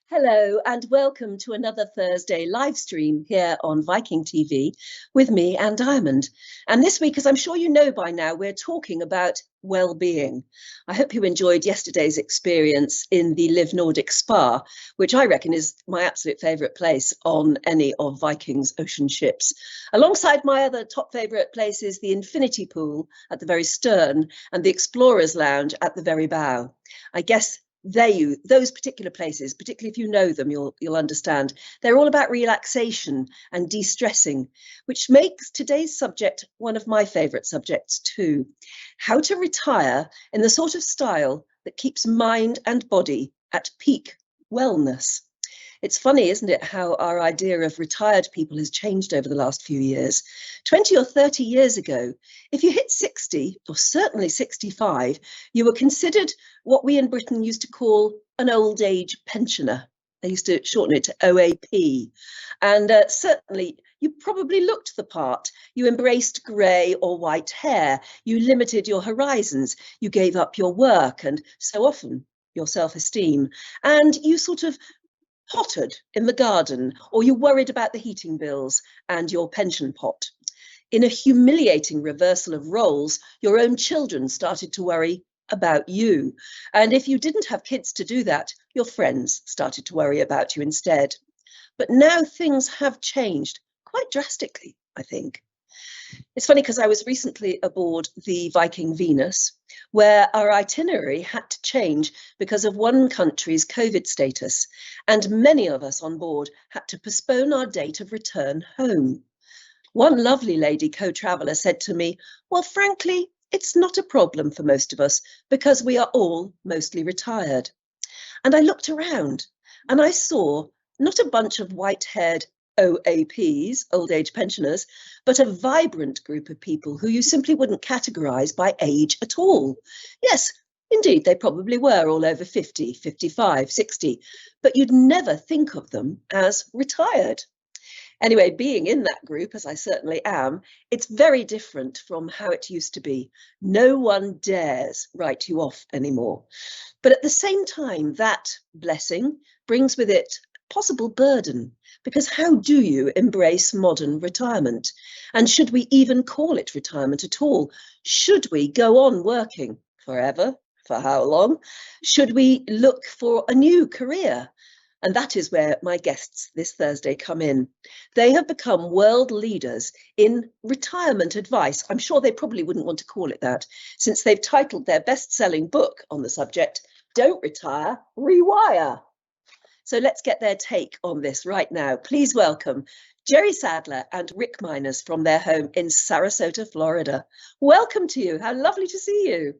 Hello and welcome to another Thursday live stream here on Viking.TV with me, Anne Diamond. And this week, as I'm sure you know by now, we're talking about well-being. I hope you enjoyed yesterday's experience in the Live Nordic Spa, which I reckon is my absolute favourite place on any of Viking's ocean ships. Alongside my other top favourite places, the Infinity Pool at the very stern and the Explorer's Lounge at the very bow. I guess those particular places, particularly if you know them, you'll understand, they're all about relaxation and de-stressing, which makes today's subject one of my favourite subjects too. How to retire in the sort of style that keeps mind and body at peak wellness. It's funny, isn't it, how our idea of retired people has changed over the last few years. 20 or 30 years ago, if you hit 60, or certainly 65, you were considered what we in Britain used to call an old age pensioner. They used to shorten it to OAP. And certainly, you probably looked the part. You embraced grey or white hair. You limited your horizons. You gave up your work and so often your self-esteem. And you sort of pottered in the garden, or you worried about the heating bills and your pension pot. In a humiliating reversal of roles, your own children started to worry about you. And if you didn't have kids to do that, your friends started to worry about you instead. But now things have changed quite drastically, I think. It's funny because I was recently aboard the Viking Venus, where our itinerary had to change because of one country's COVID status, and many of us on board had to postpone our date of return home. One lovely lady co-traveller said to me, well, frankly, it's not a problem for most of us because we are all mostly retired. And I looked around and I saw not a bunch of white-haired OAPs, old age pensioners, but a vibrant group of people who you simply wouldn't categorise by age at all. Yes, indeed, they probably were all over 50, 55, 60, but you'd never think of them as retired. Anyway, being in that group, as I certainly am, it's very different from how it used to be. No one dares write you off anymore. But at the same time, that blessing brings with it possible burden, because how do you embrace modern retirement? And should we even call it retirement at all? Should we go on working forever? For how long? Should we look for a new career? And that is where my guests this Thursday come in. They have become world leaders in retirement advice. I'm sure they probably wouldn't want to call it that, since they've titled their best-selling book on the subject, Don't Retire, Rewire. So let's get their take on this right now. Please welcome Jeri Sedlar and Rick Miners from their home in Sarasota, Florida. Welcome to you. How lovely to see you.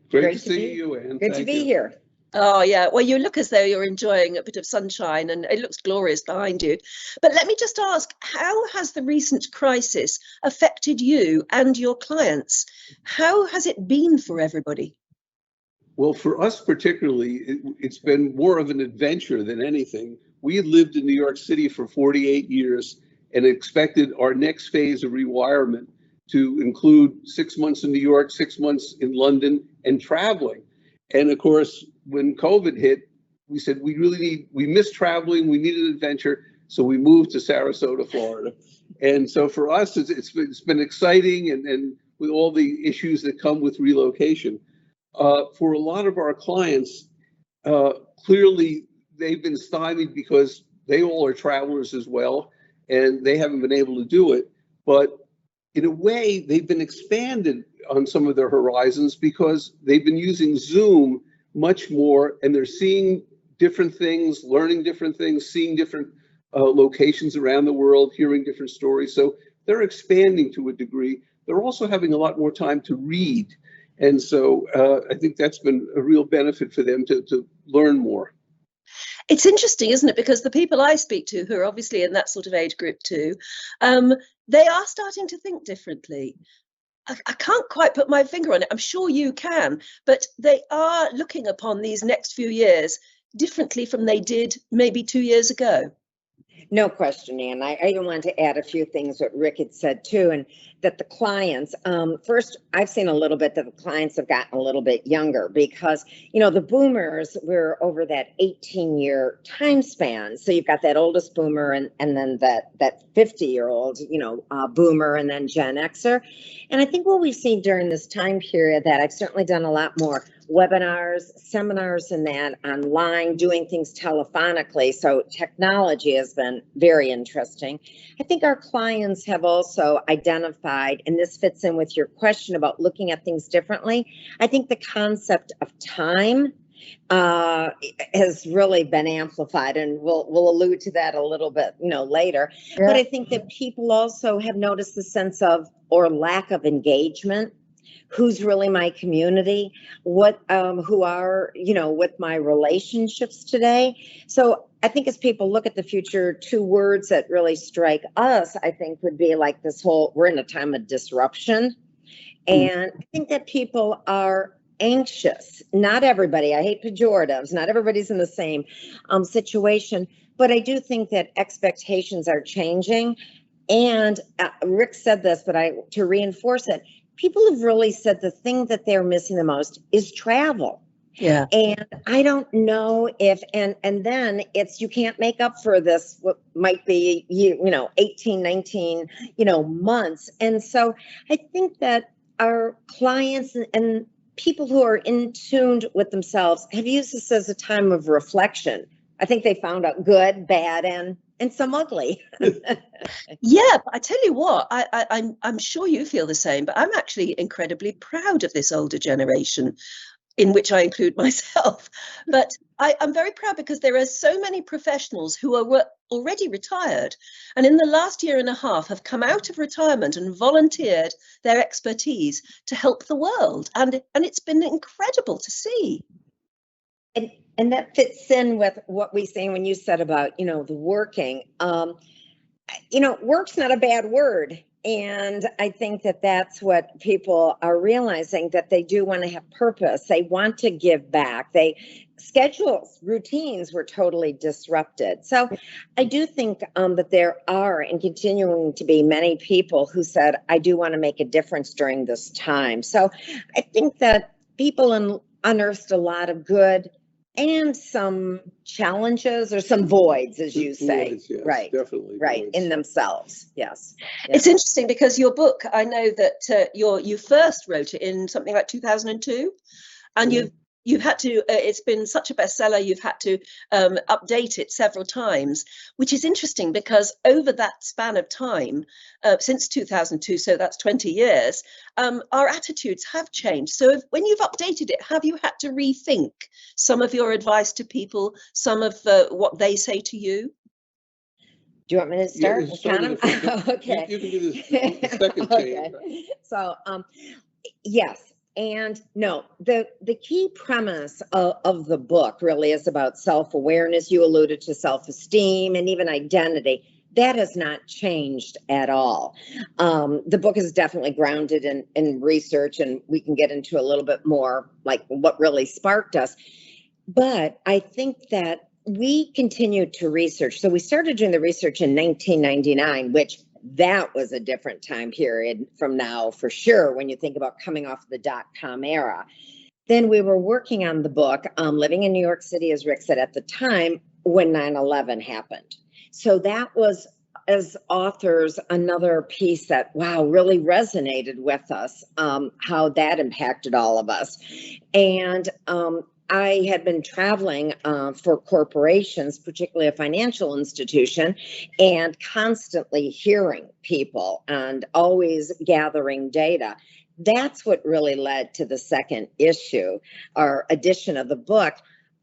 Great to see you, Anne. Good to be here. Oh, yeah. Well, you look as though you're enjoying a bit of sunshine and it looks glorious behind you. But let me just ask, how has the recent crisis affected you and your clients? How has it been for everybody? Well, for us particularly, it's been more of an adventure than anything. We had lived in New York City for 48 years and expected our next phase of rewirement to include 6 months in New York, 6 months in London, and traveling. And of course, when COVID hit, we said we missed traveling, we need an adventure, so we moved to Sarasota, Florida. And so for us, it's been exciting, and with all the issues that come with relocation. For a lot of our clients, clearly they've been stymied because they all are travelers as well, and they haven't been able to do it. But in a way, they've been expanded on some of their horizons because they've been using Zoom much more, and they're seeing different things, learning different things, seeing different locations around the world, hearing different stories. So they're expanding to a degree. They're also having a lot more time to read. And so I think that's been a real benefit for them to learn more. It's interesting, isn't it? Because the people I speak to, who are obviously in that sort of age group too, they are starting to think differently. I can't quite put my finger on it. I'm sure you can, but they are looking upon these next few years differently from they did maybe 2 years ago. No question, Ann. I even wanted to add a few things what Rick had said too, and that the clients, first, I've seen a little bit that the clients have gotten a little bit younger because, the boomers were over that 18-year time span. So you've got that oldest boomer and then that 50-year-old, boomer and then Gen Xer. And I think what we've seen during this time period that I've certainly done a lot more webinars, seminars, and that online, doing things telephonically. So technology has been very interesting. I think our clients have also identified, and this fits in with your question about looking at things differently. I think the concept of time has really been amplified, and we'll allude to that a little bit, later. Yeah. But I think that people also have noticed the sense of or lack of engagement. Who's really my community? Who are, with my relationships today? So I think as people look at the future, two words that really strike us, I think would be like this whole, we're in a time of disruption. And I think that people are anxious. Not everybody, I hate pejoratives, not everybody's in the same situation, but I do think that expectations are changing. And Rick said this, but to reinforce it, people have really said the thing that they're missing the most is travel. Yeah. And I don't know if, and then it's, you can't make up for this, what might be, 18, 19, months. And so I think that our clients and people who are in tuned with themselves have used this as a time of reflection. I think they found out good, bad, and some ugly. Yeah, but I tell you what, I'm sure you feel the same, but I'm actually incredibly proud of this older generation, in which I include myself. But I'm very proud because there are so many professionals who are already retired and in the last year and a half have come out of retirement and volunteered their expertise to help the world. And it's been incredible to see. And that fits in with what we say when you said about, the working. Work's not a bad word. And I think that that's what people are realizing, that they do want to have purpose. They want to give back. Schedules, routines were totally disrupted. So I do think that there are and continuing to be many people who said, I do want to make a difference during this time. So I think that people unearthed a lot of good and some challenges or some voids, as you say. Voids, yes, right, definitely right, voids. in themselves. Yes. It's interesting because your book, I know that you first wrote it in something like 2002, and you've had to, it's been such a bestseller, you've had to update it several times, which is interesting because over that span of time, since 2002, so that's 20 years, our attitudes have changed. So when you've updated it, have you had to rethink some of your advice to people, some of what they say to you? Do you want me to start? Yeah, Okay. You can do the second okay. Chain. So, yes. And no, the key premise of the book really is about self-awareness. You alluded to self-esteem and even identity. That has not changed at all. The book is definitely grounded in research, and we can get into a little bit more like what really sparked us. But I think that we continued to research. So we started doing the research in 1999, which that was a different time period from now, for sure, when you think about coming off the dot-com era. Then we were working on the book, living in New York City, as Rick said, at the time when 9/11 happened. So that was, as authors, another piece that, wow, really resonated with us, how that impacted all of us. And I had been traveling for corporations, particularly a financial institution, and constantly hearing people and always gathering data. That's what really led to the second issue or edition of the book,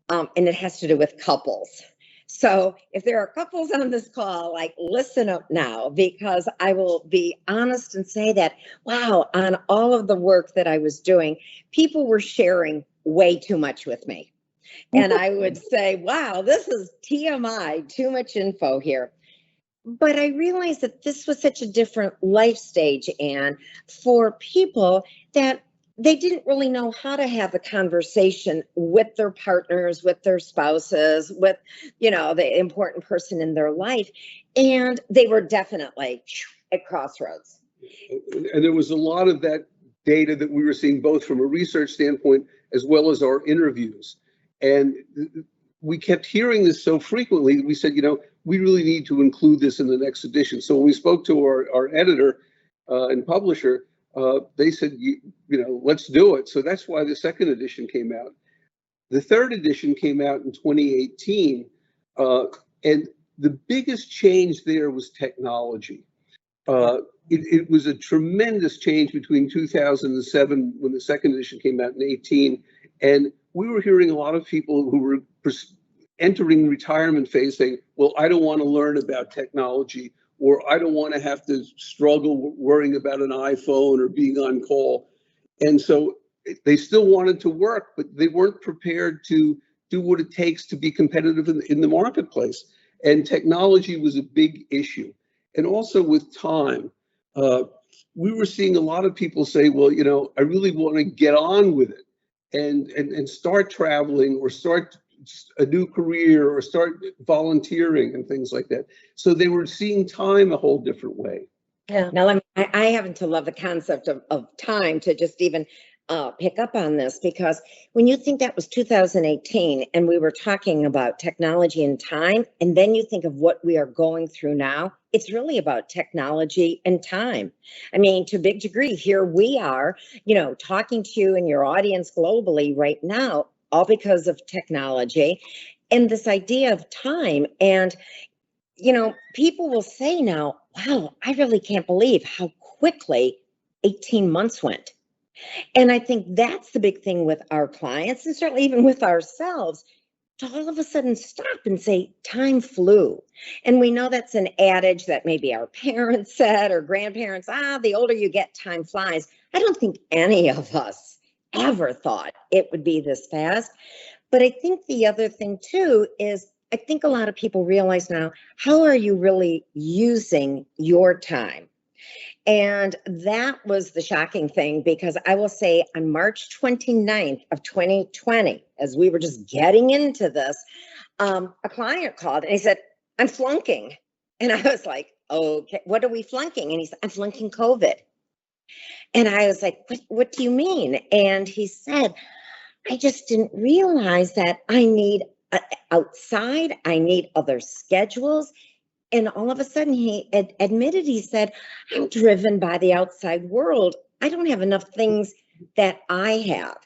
and it has to do with couples. So if there are couples on this call, like, listen up now, because I will be honest and say that, wow, on all of the work that I was doing, people were sharing way too much with me. And I would say, wow, this is TMI, too much info here. But I realized that this was such a different life stage, Anne, for people that they didn't really know how to have a conversation with their partners, with their spouses, with, the important person in their life. And they were definitely at crossroads. And there was a lot of that data that we were seeing, both from a research standpoint as well as our interviews. And we kept hearing this so frequently, we said, we really need to include this in the next edition. So when we spoke to our editor and publisher, they said, let's do it. So that's why the second edition came out. The third edition came out in 2018. And the biggest change there was technology. It was a tremendous change between 2007, when the second edition came out in 18. And we were hearing a lot of people who were entering retirement phase saying, well, I don't want to learn about technology, or I don't want to have to struggle worrying about an iPhone or being on call. And so they still wanted to work, but they weren't prepared to do what it takes to be competitive in the marketplace. And technology was a big issue. And also with time, we were seeing a lot of people say, well, I really want to get on with it and start traveling, or start a new career, or start volunteering and things like that. So they were seeing time a whole different way. Yeah. Now, I happen to love the concept of time to just even pick up on this, because when you think that was 2018 and we were talking about technology and time, and then you think of what we are going through now, it's really about technology and time. I mean, to a big degree, here we are, talking to you and your audience globally right now, all because of technology and this idea of time. And, people will say now, wow, I really can't believe how quickly 18 months went. And I think that's the big thing with our clients, and certainly even with ourselves, to all of a sudden stop and say, time flew. And we know that's an adage that maybe our parents said, or grandparents, the older you get, time flies. I don't think any of us ever thought it would be this fast. But I think the other thing too is, I think a lot of people realize now, how are you really using your time? And that was the shocking thing, because I will say on March 29th of 2020, as we were just getting into this, a client called and he said, I'm flunking. And I was like, okay, what are we flunking? And he said, I'm flunking COVID. And I was like, what do you mean? And he said, I just didn't realize that I need outside, I need other schedules. And all of a sudden he admitted, he said, I'm driven by the outside world. I don't have enough things that I have.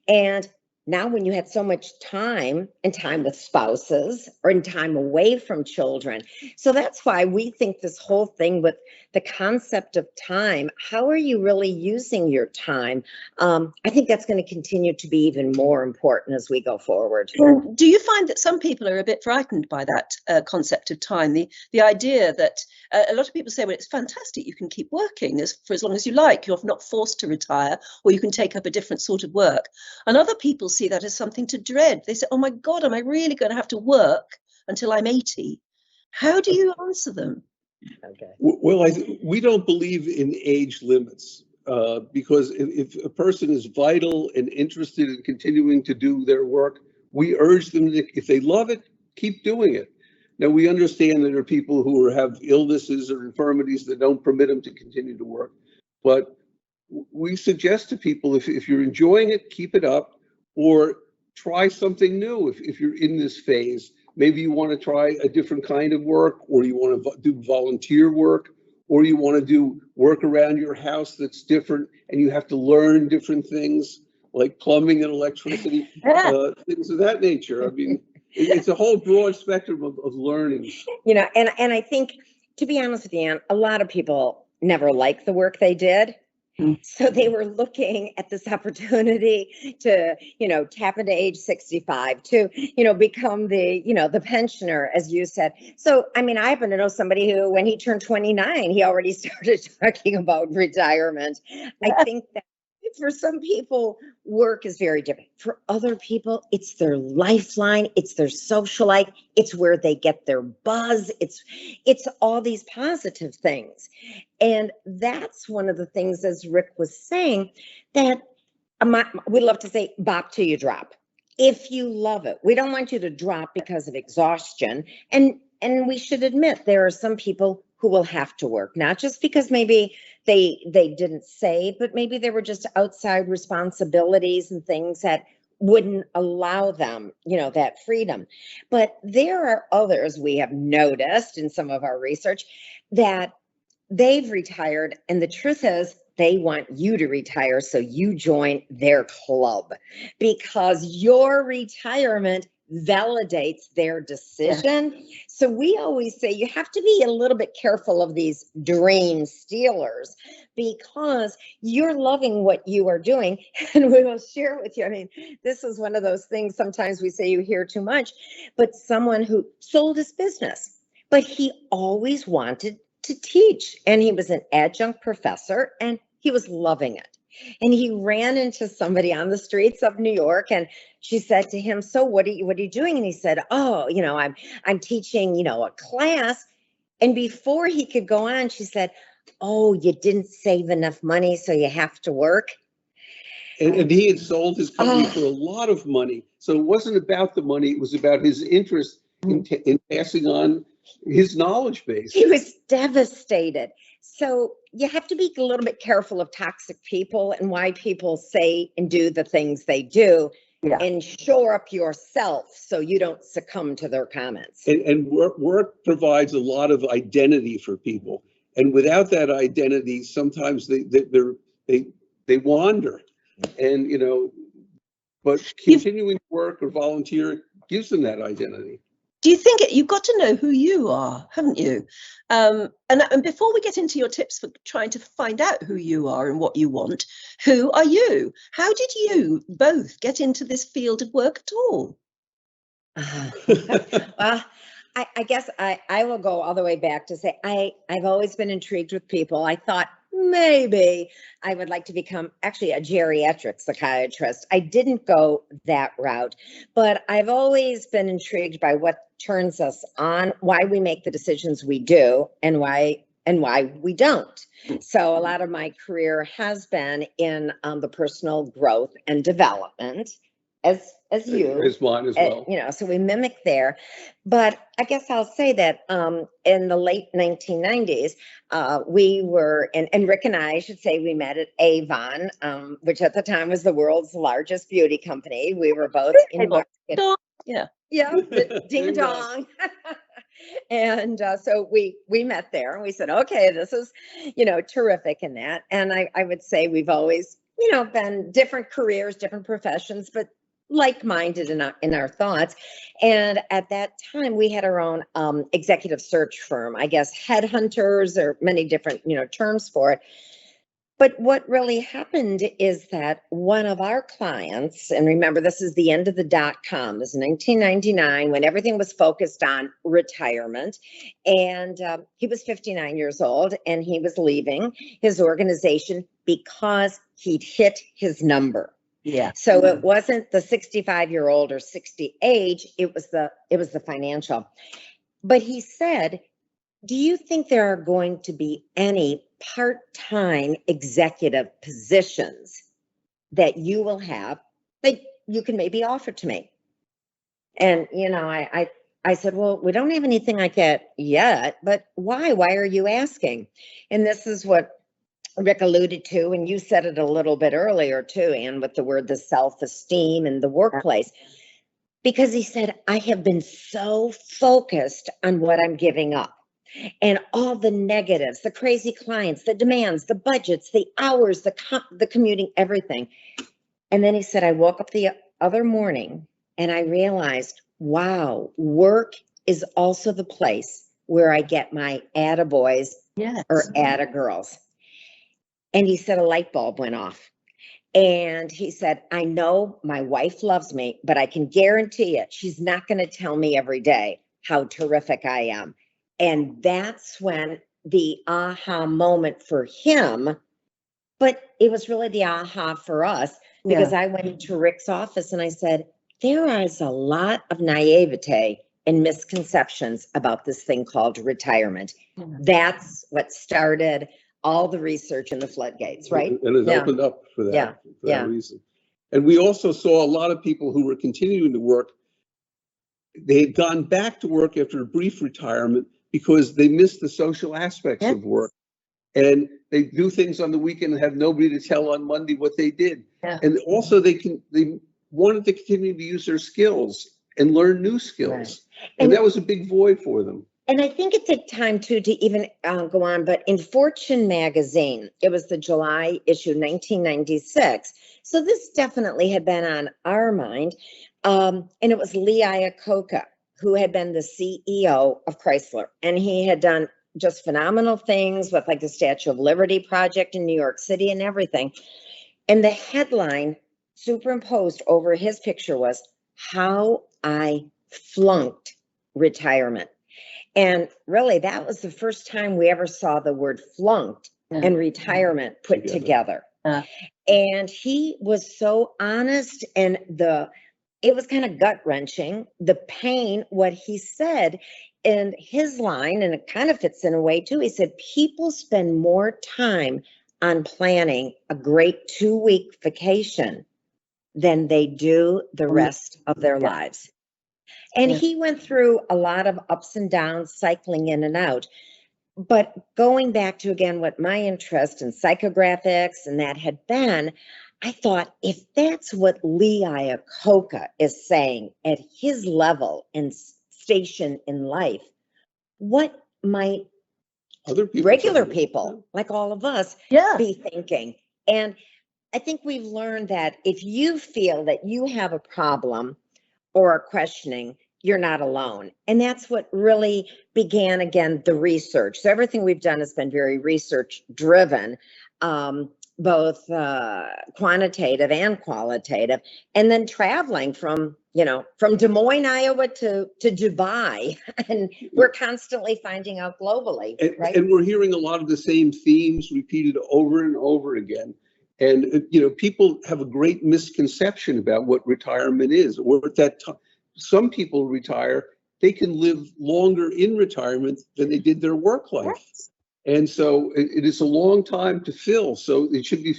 And now when you had so much time, and time with spouses, or in time away from children. So that's why we think this whole thing with the concept of time, how are you really using your time? I think that's going to continue to be even more important as we go forward. Do you find that some people are a bit frightened by that concept of time? The idea that a lot of people say, well, it's fantastic, you can keep working for as long as you like, you're not forced to retire, or you can take up a different sort of work. And other people see that as something to dread. They say, oh my God, am I really going to have to work until I'm 80? How do you answer them? Okay. Well, we don't believe in age limits, because if a person is vital and interested in continuing to do their work, we urge them to, if they love it, keep doing it. Now, we understand that there are people who have illnesses or infirmities that don't permit them to continue to work, but we suggest to people, if you're enjoying it, keep it up, or try something new. If you're in this phase, maybe you want to try a different kind of work, or you want to do volunteer work, or you want to do work around your house that's different, and you have to learn different things like plumbing and electricity, things of that nature. I mean, it's a whole broad spectrum of learning. And I think, to be honest with you, Ann, a lot of people never liked the work they did. So they were looking at this opportunity to, tap into age 65, to, become the pensioner, as you said. So, I mean, I happen to know somebody who, when he turned 29, he already started talking about retirement. I think that for some people, work is very different. For other people, it's their lifeline, it's their social life, it's where they get their buzz, it's all these positive things. And that's one of the things, as Rick was saying, that we love to say bop till you drop. If you love it, we don't want you to drop because of exhaustion. And we should admit there are some people who will have to work, not just because maybe they didn't say, but maybe there were just outside responsibilities and things that wouldn't allow them, that freedom. But there are others we have noticed in some of our research that they've retired, and the truth is they want you to retire so you join their club, because your retirement validates their decision. Yeah. So we always say you have to be a little bit careful of these dream stealers, because you're loving what you are doing. And we will share with you, I mean, this is one of those things sometimes we say you hear too much, but someone who sold his business, but he always wanted to teach, and he was an adjunct professor, and he was loving it. And he ran into somebody on the streets of New York, and she said to him, "So what are you doing?" And he said, "Oh, I'm teaching, a class." And before he could go on, she said, "Oh, you didn't save enough money, so you have to work." And he had sold his company for a lot of money. So it wasn't about the money, it was about his interest in passing on his knowledge base. He was devastated. So you have to be a little bit careful of toxic people and why people say and do the things they do. Yeah. And shore up yourself so you don't succumb to their comments. And work provides a lot of identity for people. And without that identity, sometimes they wander. And, but continuing to work or volunteer gives them that identity. Do you think you've got to know who you are, haven't you? And before we get into your tips for trying to find out who you are and what you want, who are you? How did you both get into this field of work at all? Well, I guess I will go all the way back to say I've always been intrigued with people. I thought maybe I would like to become actually a geriatric psychiatrist. I didn't go that route, but I've always been intrigued by what turns us on, why we make the decisions we do, and why we don't. So a lot of my career has been in the personal growth and development, as mine as well. So we mimic there. But I guess I'll say that in the late 1990s, we were, and Rick and I should say, we met at Avon, which at the time was the world's largest beauty company. We were both in market. Yeah, ding dong. And so we met there, and we said, okay, this is, terrific in that. And I would say we've always, been different careers, different professions, but like-minded in our thoughts. And at that time, we had our own executive search firm, I guess headhunters, or many different, terms for it. But what really happened is that one of our clients, and remember, this is the end of the .com, this is 1999, when everything was focused on retirement. And he was 59 years old, and he was leaving his organization because he'd hit his number. Yeah. So it wasn't the 65-year-old or 60 age, it was the financial. But he said, "Do you think there are going to be any part-time executive positions that you will have that you can maybe offer to me?" And, I said, "Well, we don't have anything like that yet, but why? Why are you asking?" And this is what Rick alluded to, and you said it a little bit earlier too, Anne, with the word, the self-esteem in the workplace. Because he said, "I have been so focused on what I'm giving up, and all the negatives, the crazy clients, the demands, the budgets, the hours, the commuting, everything." And then he said, "I woke up the other morning and I realized, wow, work is also the place where I get my attaboys or attagirls." And he said a light bulb went off. And he said, "I know my wife loves me, but I can guarantee it, she's not going to tell me every day how terrific I am." And that's when the aha moment for him, but it was really the aha for us, because I went into Rick's office and I said, "There is a lot of naivete and misconceptions about this thing called retirement." That's what started all the research in the floodgates, right? And it opened up for that, reason. And we also saw a lot of people who were continuing to work. They had gone back to work after a brief retirement because they missed the social aspects of work. And they do things on the weekend and have nobody to tell on Monday what they did. Yeah. And also they wanted to continue to use their skills and learn new skills. Right. And that was a big void for them. And I think it took time too to even go on, but in Fortune magazine, it was the July issue, 1996. So this definitely had been on our mind. And it was Lee Iacocca, who had been the CEO of Chrysler. And he had done just phenomenal things with like the Statue of Liberty project in New York City and everything. And the headline superimposed over his picture was, "How I Flunked Retirement." And really, that was the first time we ever saw the word flunked and retirement put together. And he was so honest, and it was kind of gut-wrenching, the pain, what he said. And his line, and it kind of fits in a way too, he said, people spend more time on planning a great 2-week vacation than they do the rest of their lives. And he went through a lot of ups and downs, cycling in and out. But going back to, again, what my interest in psychographics and that had been, I thought, if that's what Lee Iacocca is saying at his level and station in life, what might regular people like all of us be thinking? And I think we've learned that if you feel that you have a problem or are questioning, you're not alone. And that's what really began, again, the research. So everything we've done has been very research driven, both quantitative and qualitative, and then traveling from Des Moines, Iowa to Dubai. And we're constantly finding out globally, right? And we're hearing a lot of the same themes repeated over and over again. And, people have a great misconception about what retirement is, or at that time. Some people retire, they can live longer in retirement than they did their work life. And so it is a long time to fill. So it should be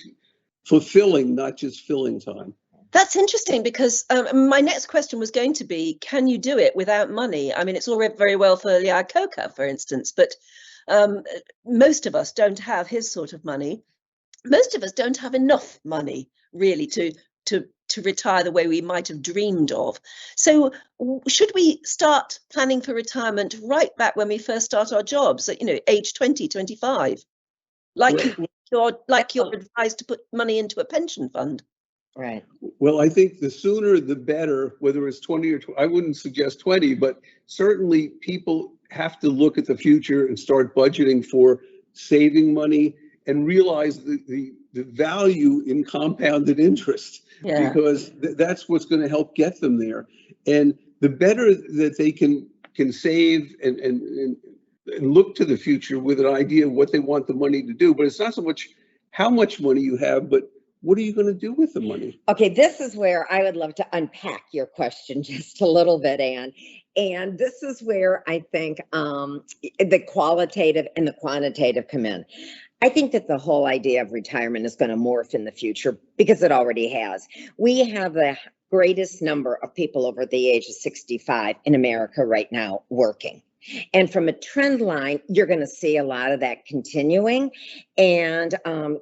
fulfilling, not just filling time. That's interesting, because my next question was going to be, can you do it without money? I mean, it's all very well for Iacocca, for instance, but most of us don't have his sort of money. Most of us don't have enough money, really, to retire the way we might have dreamed of. So should we start planning for retirement right back when we first start our jobs at, age 20, 25? Like you're advised to put money into a pension fund. Right. Well, I think the sooner the better, whether it's 20 or 20, I wouldn't suggest 20, but certainly people have to look at the future and start budgeting for saving money and realize the value in compounded interest, because that's what's going to help get them there. And the better that they can save and look to the future with an idea of what they want the money to do. But it's not so much how much money you have, but what are you going to do with the money? Okay, this is where I would love to unpack your question just a little bit, Anne. And this is where I think the qualitative and the quantitative come in. I think that the whole idea of retirement is going to morph in the future, because it already has. We have the greatest number of people over the age of 65 in America right now working. And from a trend line, you're going to see a lot of that continuing. And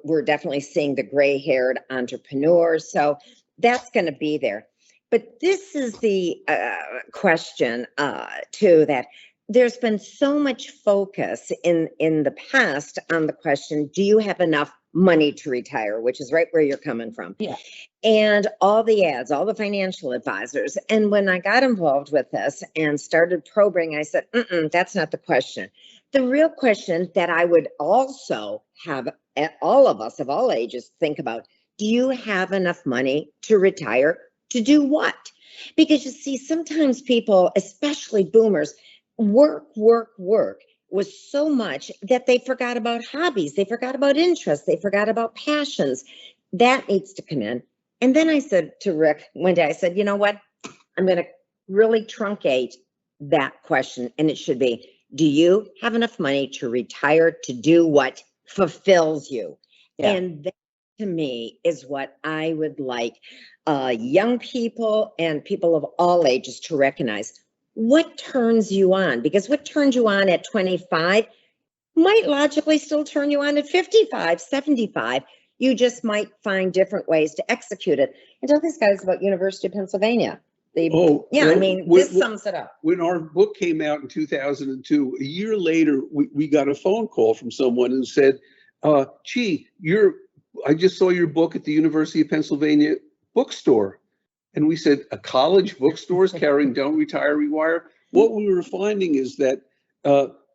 we're definitely seeing the gray-haired entrepreneurs. So that's going to be there. But this is the question, too, that there's been so much focus in the past on the question, do you have enough money to retire, which is right where you're coming from. Yeah. And all the ads, all the financial advisors. And when I got involved with this and started probing, I said, that's not the question. The real question that I would also have all of us of all ages think about, do you have enough money to retire to do what? Because you see, sometimes people, especially boomers, work was so much that they forgot about hobbies, they forgot about interests, they forgot about passions. That needs to come in. And then I said to Rick one day, I said, you know what? I'm going to really truncate that question. And it should be, do you have enough money to retire to do what fulfills you? Yeah. And that, to me, is what I would like young people and people of all ages to recognize what turns you on, because what turns you on at 25 might logically still turn you on at 55, 75. You just might find different ways to execute it. And tell these guys about University of Pennsylvania. This sums it up. When our book came out in 2002, a year later, we got a phone call from someone who said, gee, I just saw your book at the University of Pennsylvania bookstore. And we said, a college bookstore is carrying Don't Retire, Rewire? What we were finding is that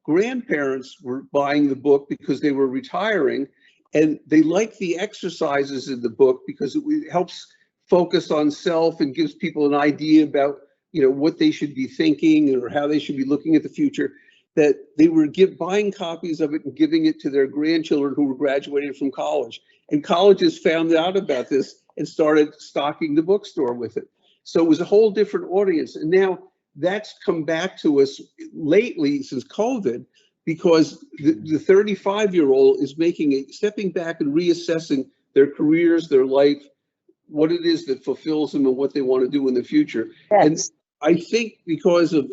grandparents were buying the book because they were retiring, and they liked the exercises in the book because it helps focus on self and gives people an idea about, what they should be thinking or how they should be looking at the future, that they were buying copies of it and giving it to their grandchildren who were graduating from college. And colleges found out about this and started stocking the bookstore with it. So it was a whole different audience. And now that's come back to us lately since COVID, because the 35-year-old is stepping back and reassessing their careers, their life, what it is that fulfills them and what they want to do in the future. Yes. And I think because of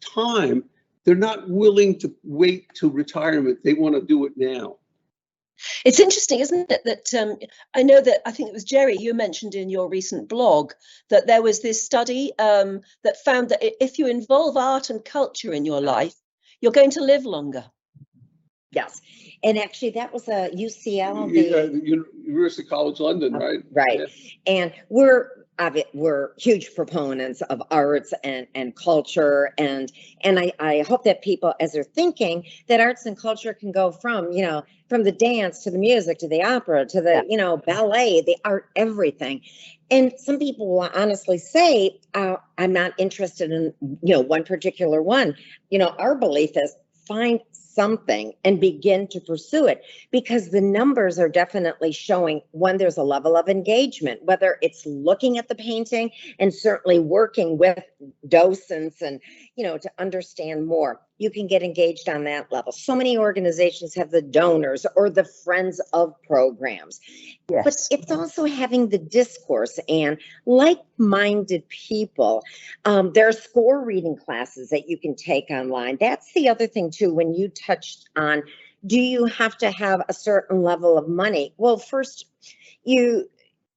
time, they're not willing to wait to retirement. They want to do it now. It's interesting, isn't it, that I know that, I think it was Jeri, you mentioned in your recent blog that there was this study that found that if you involve art and culture in your life, you're going to live longer. Yes. And actually, that was a UCL. The University College London, right? Right. Yeah. And we're huge proponents of arts and culture. And I hope that people, as they're thinking, that arts and culture can go from the dance to the music, to the opera, to the, ballet, the art, everything. And some people will honestly say, I'm not interested in, one particular one. Our belief is find something and begin to pursue it, because the numbers are definitely showing when there's a level of engagement, whether it's looking at the painting and certainly working with docents and, to understand more. You can get engaged on that level. So many organizations have the donors or the friends of programs. Yes. But it's also having the discourse and like-minded people. There are score reading classes that you can take online. That's the other thing too, when you touched on, do you have to have a certain level of money? Well, first, you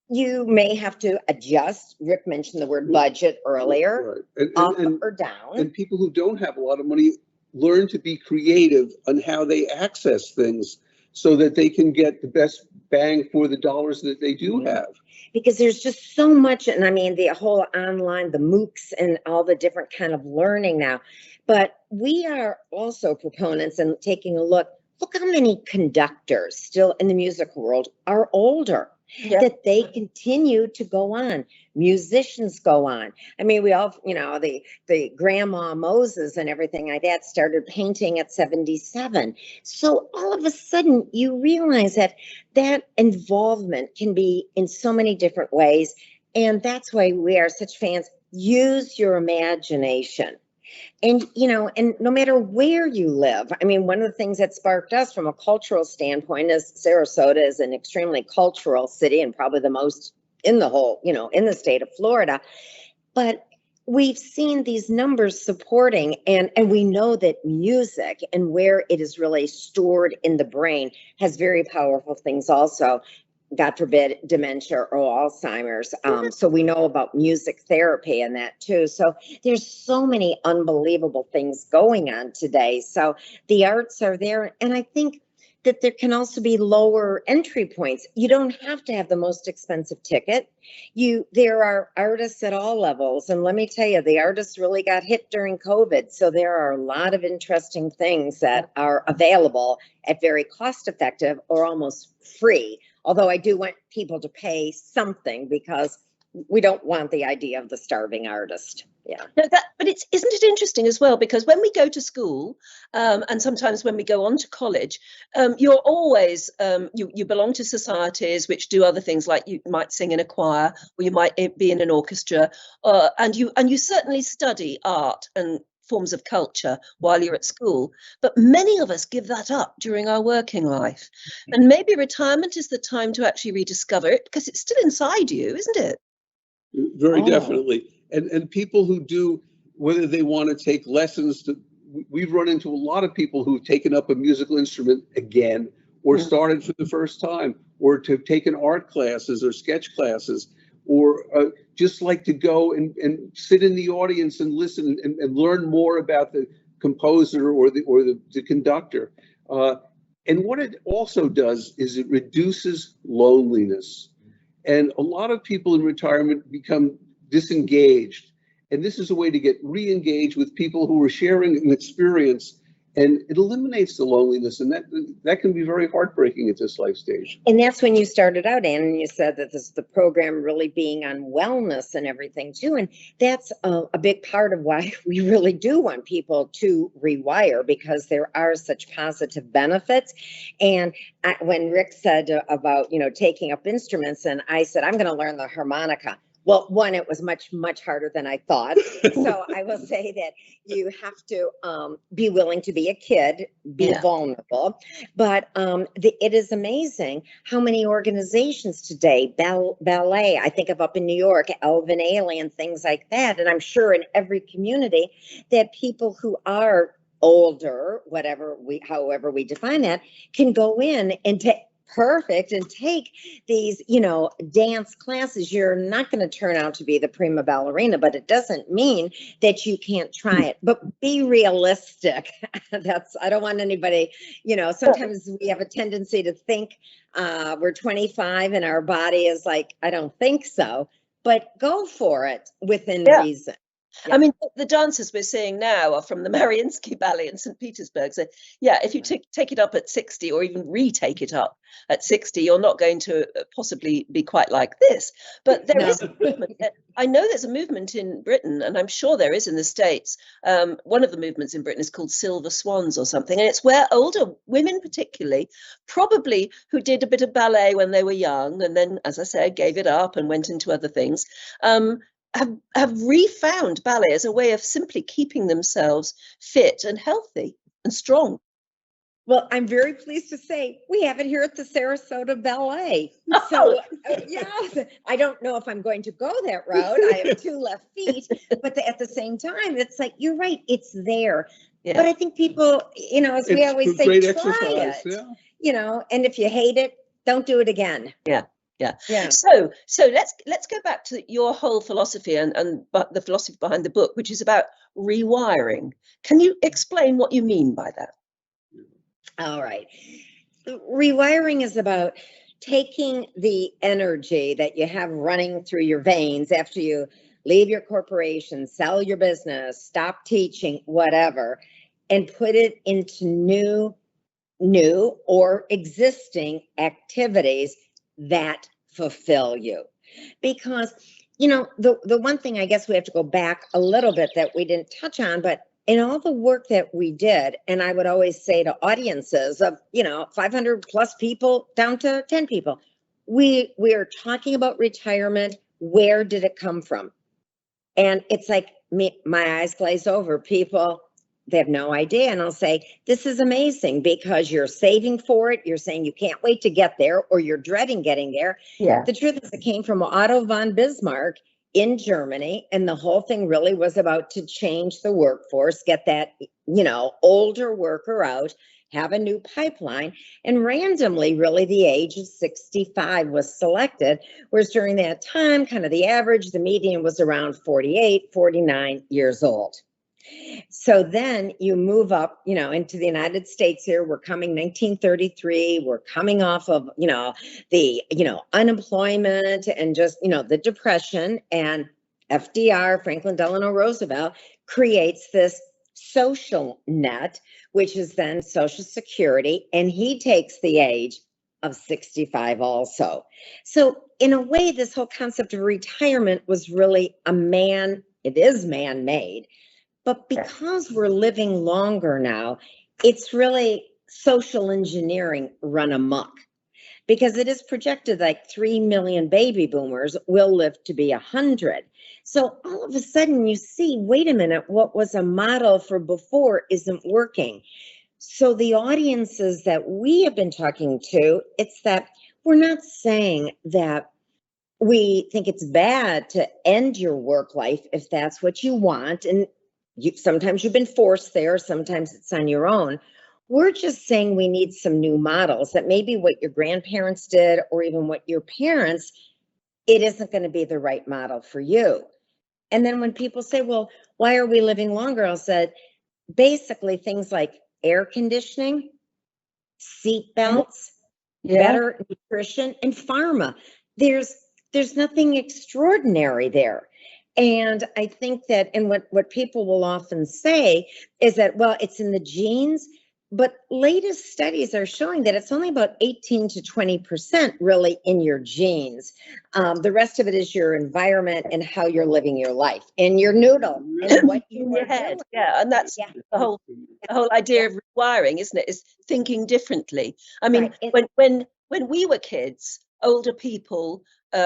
may have to adjust. Rick mentioned the word budget earlier, right. Up or down. And people who don't have a lot of money learn to be creative on how they access things so that they can get the best bang for the dollars that they do have. Because there's just so much, and I mean, the whole online, the MOOCs and all the different kind of learning now. But we are also proponents and taking a look how many conductors still in the music world are older. Yep. That they continue to go on. Musicians go on. I mean, we all, the Grandma Moses and everything like that started painting at 77. So all of a sudden you realize that involvement can be in so many different ways. And that's why we are such fans. Use your imagination. And, and no matter where you live, I mean, one of the things that sparked us from a cultural standpoint is Sarasota is an extremely cultural city and probably the most in the whole, in the state of Florida. But we've seen these numbers supporting, and we know that music and where it is really stored in the brain has very powerful things also. God forbid, dementia or Alzheimer's. So we know about music therapy and that too. So there's so many unbelievable things going on today. So the arts are there. And I think that there can also be lower entry points. You don't have to have the most expensive ticket. There are artists at all levels. And let me tell you, the artists really got hit during COVID. So there are a lot of interesting things that are available at very cost effective or almost free. Although I do want people to pay something, because we don't want the idea of the starving artist. Yeah. No, but isn't it interesting as well? Because when we go to school, and sometimes when we go on to college, you're always you belong to societies which do other things, like you might sing in a choir or you might be in an orchestra, and you certainly study art and forms of culture while you're at school. But many of us give that up during our working life. And maybe retirement is the time to actually rediscover it, because it's still inside you, isn't it? Very Oh. definitely. And people who do, whether they want to take lessons we've run into a lot of people who've taken up a musical instrument again, or started for the first time, or to have taken art classes or sketch classes, or just like to go and sit in the audience and listen and learn more about the composer or the conductor. And what it also does is it reduces loneliness. And a lot of people in retirement become disengaged. And this is a way to get re-engaged with people who are sharing an experience, and it eliminates the loneliness. And that can be very heartbreaking at this life stage. And that's when you started out, Ann, and you said that this the program really being on wellness and everything too. And that's a big part of why we really do want people to rewire, because there are such positive benefits. And when Rick said about, taking up instruments, and I said, I'm going to learn the harmonica. Well, one, it was much, much harder than I thought. So I will say that you have to be willing to be a kid, be vulnerable. But it is amazing how many organizations today, ballet, I think of up in New York, Elvin Ailey and things like that. And I'm sure in every community that people who are older, however we define that, can go in and take these, dance classes. You're not going to turn out to be the prima ballerina, but it doesn't mean that you can't try it. But be realistic. I don't want anybody, sometimes we have a tendency to think we're 25 and our body is like, I don't think so, but go for it within reason. Yeah. I mean, the dancers we're seeing now are from the Mariinsky Ballet in St. Petersburg. So, if you take it up at 60, or even retake it up at 60, you're not going to possibly be quite like this. But there is a movement. I know there's a movement in Britain, and I'm sure there is in the States. One of the movements in Britain is called Silver Swans or something. And it's where older women, particularly, probably who did a bit of ballet when they were young, and then, as I said, gave it up and went into other things, have refound ballet as a way of simply keeping themselves fit and healthy and strong. Well, I'm very pleased to say we have it here at the Sarasota Ballet. So, I don't know if I'm going to go that route. I have 2 left feet, but at the same time, it's like, you're right, it's there. Yeah. But I think people, as we always say, try it, and if you hate it, don't do it again. Yeah. So let's go back to your whole philosophy and the philosophy behind the book, which is about rewiring. Can you explain what you mean by that? All right. Rewiring is about taking the energy that you have running through your veins after you leave your corporation, sell your business, stop teaching, whatever, and put it into new or existing activities that fulfill you. Because, the one thing I guess we have to go back a little bit that we didn't touch on, but in all the work that we did, and I would always say to audiences of, 500 plus people down to 10 people, we are talking about retirement. Where did it come from? And it's like my eyes glaze over. People, they have no idea. And I'll say, this is amazing because you're saving for it. You're saying you can't wait to get there, or you're dreading getting there. Yeah. The truth is, it came from Otto von Bismarck in Germany. And the whole thing really was about to change the workforce, get that, older worker out, have a new pipeline. And randomly, really, the age of 65 was selected, whereas during that time, kind of the average, the median was around 48, 49 years old. So then you move up, into the United States here. We're coming 1933. We're coming off of, the, unemployment and just, the Depression. And FDR, Franklin Delano Roosevelt, creates this social net, which is then Social Security. And he takes the age of 65 also. So in a way, this whole concept of retirement was really it is man-made. But because we're living longer now, it's really social engineering run amok, because it is projected like 3 million baby boomers will live to be 100. So all of a sudden you see, wait a minute, what was a model for before isn't working. So the audiences that we have been talking to, it's that we're not saying that we think it's bad to end your work life if that's what you want. And sometimes you've been forced there, sometimes it's on your own. We're just saying we need some new models, that maybe what your grandparents did or even what your parents, it isn't going to be the right model for you. And then when people say, well, why are we living longer? I'll say, basically things like air conditioning, seat belts, better nutrition, and pharma. There's nothing extraordinary there. And I think that, and what people will often say is that, well, it's in the genes, but latest studies are showing that it's only about 18 to 20% really in your genes. The rest of it is your environment and how you're living your life, and your noodle and what you in your head. Yeah, and that's the whole idea of rewiring, isn't it? Is thinking differently. I mean, when we were kids, older people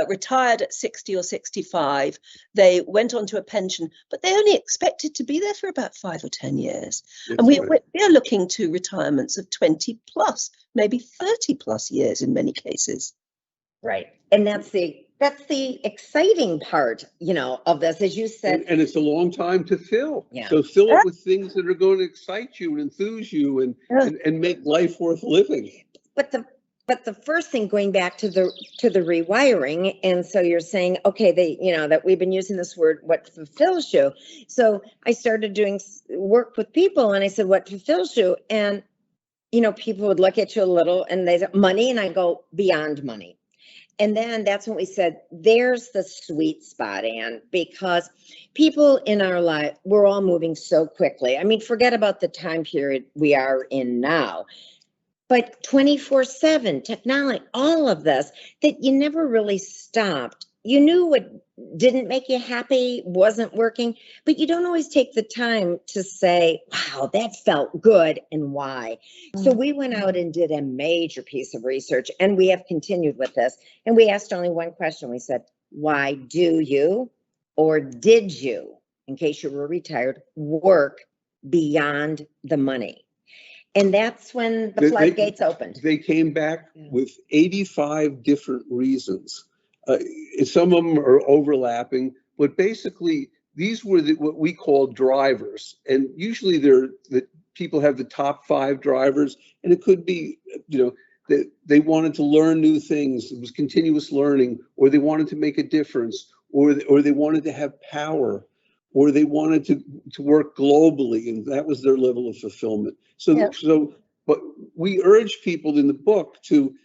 retired at 60 or 65, they went on to a pension, but they only expected to be there for about 5 or 10 years. That's and we're looking to retirements of 20 plus, maybe 30 plus years in many cases. Right. And that's the exciting part, of this, as you said. And it's a long time to fill. Yeah. So fill it with things that are going to excite you and enthuse you and make life worth living. But the first thing, going back to the rewiring, and so you're saying, okay, that we've been using this word, what fulfills you. So I started doing work with people, and I said, what fulfills you? And, people would look at you a little, and they said, money, and I go, beyond money. And then that's when we said, there's the sweet spot, Ann, because people in our life, we're all moving so quickly. I mean, forget about the time period we are in now. But 24/7 technology, all of this, that you never really stopped. You knew what didn't make you happy, wasn't working, but you don't always take the time to say, wow, that felt good, and why. So we went out and did a major piece of research, and we have continued with this. And we asked only one question. We said, why do you, or did you, in case you were retired, work beyond the money? And that's when the floodgates opened. They came back with 85 different reasons. Some of them are overlapping, but basically these were what we call drivers. And usually people have the top 5 drivers, and it could be, that they wanted to learn new things. It was continuous learning, or they wanted to make a difference, or they wanted to have power, or they wanted to work globally, and that was their level of fulfillment. But we urge people in the book to,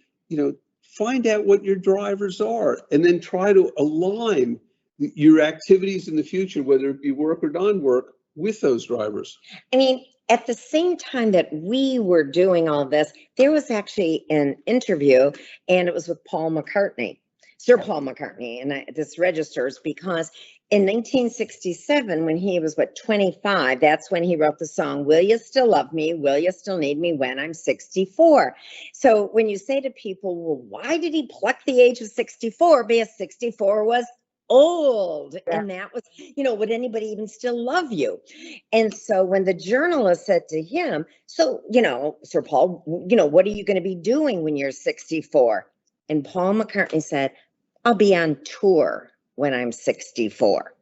find out what your drivers are, and then try to align your activities in the future, whether it be work or non-work, with those drivers. I mean, at the same time that we were doing all this, there was actually an interview, and it was with Paul McCartney, Sir Paul McCartney, and this registers because in 1967, when he was, 25, that's when he wrote the song, Will You Still Love Me? Will You Still Need Me When I'm 64? So when you say to people, well, why did he pluck the age of 64? Because 64 was old. Yeah. And that was, would anybody even still love you? And so when the journalist said to him, so, Sir Paul, what are you going to be doing when you're 64? And Paul McCartney said, I'll be on tour when I'm 64.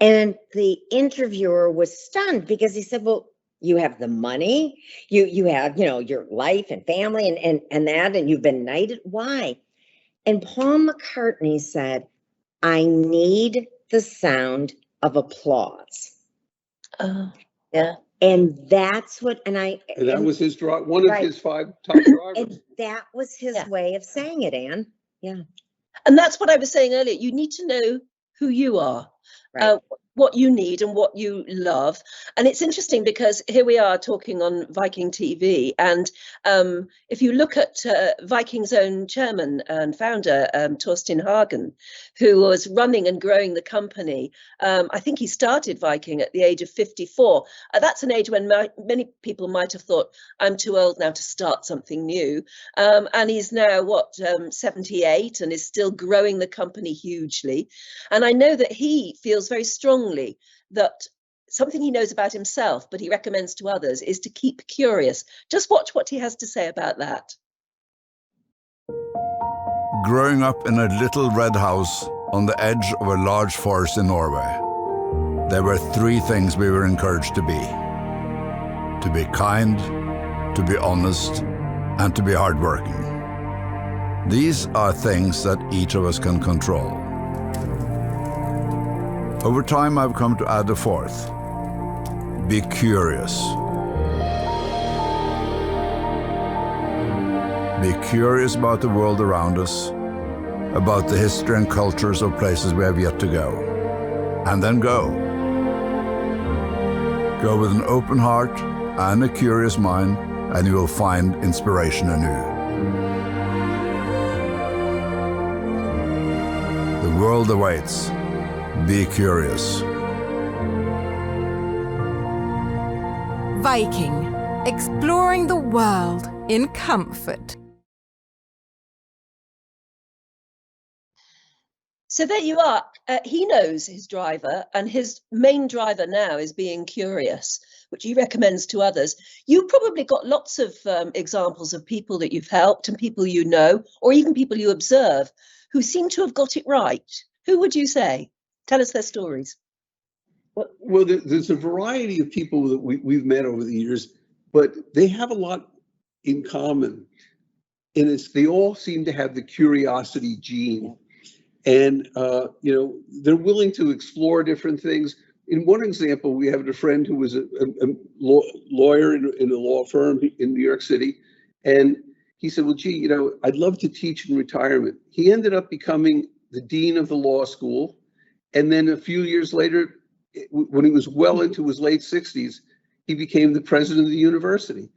And the interviewer was stunned because he said, well, you have the money, you have, your life and family and that, and you've been knighted. Why? And Paul McCartney said, I need the sound of applause. Yeah. And that's what, and that was his one of his 5 top drivers. And that was his way of saying it, Ann. Yeah. And that's what I was saying earlier. You need to know who you are, what you need and what you love. And it's interesting because here we are talking on Viking.TV. And if you look at Viking's own chairman and founder, Torstein Hagen, who was running and growing the company, I think he started Viking at the age of 54. That's an age when many people might have thought, I'm too old now to start something new. And he's now, 78, and is still growing the company hugely. And I know that he feels very strongly that something he knows about himself, but he recommends to others, is to keep curious. Just watch what he has to say about that. growing up in a little red house on the edge of a large forest in Norway, there were three things we were encouraged to be. To be kind, to be honest, and to be hardworking. These are things that each of us can control. Over time, I've come to add a fourth. Be curious. Be curious about the world around us, about the history and cultures of places we have yet to go. And then go. Go with an open heart and a curious mind, and you will find inspiration anew. The world awaits. Be curious. Viking, exploring the world in comfort. So there you are. He knows his driver, and his main driver now is being curious, which he recommends to others. You've probably got lots of examples of people that you've helped and people you know, or even people you observe, who seem to have got it right. Who would you say? Tell us their stories. Well, there's a variety of people that we've met over the years, but they have a lot in common. And they all seem to have the curiosity gene. And, they're willing to explore different things. In one example, we have a friend who was a lawyer in a law firm in New York City. And he said, well, gee, I'd love to teach in retirement. He ended up becoming the dean of the law school. And then a few years later, when he was well into his late 60s, he became the president of the university.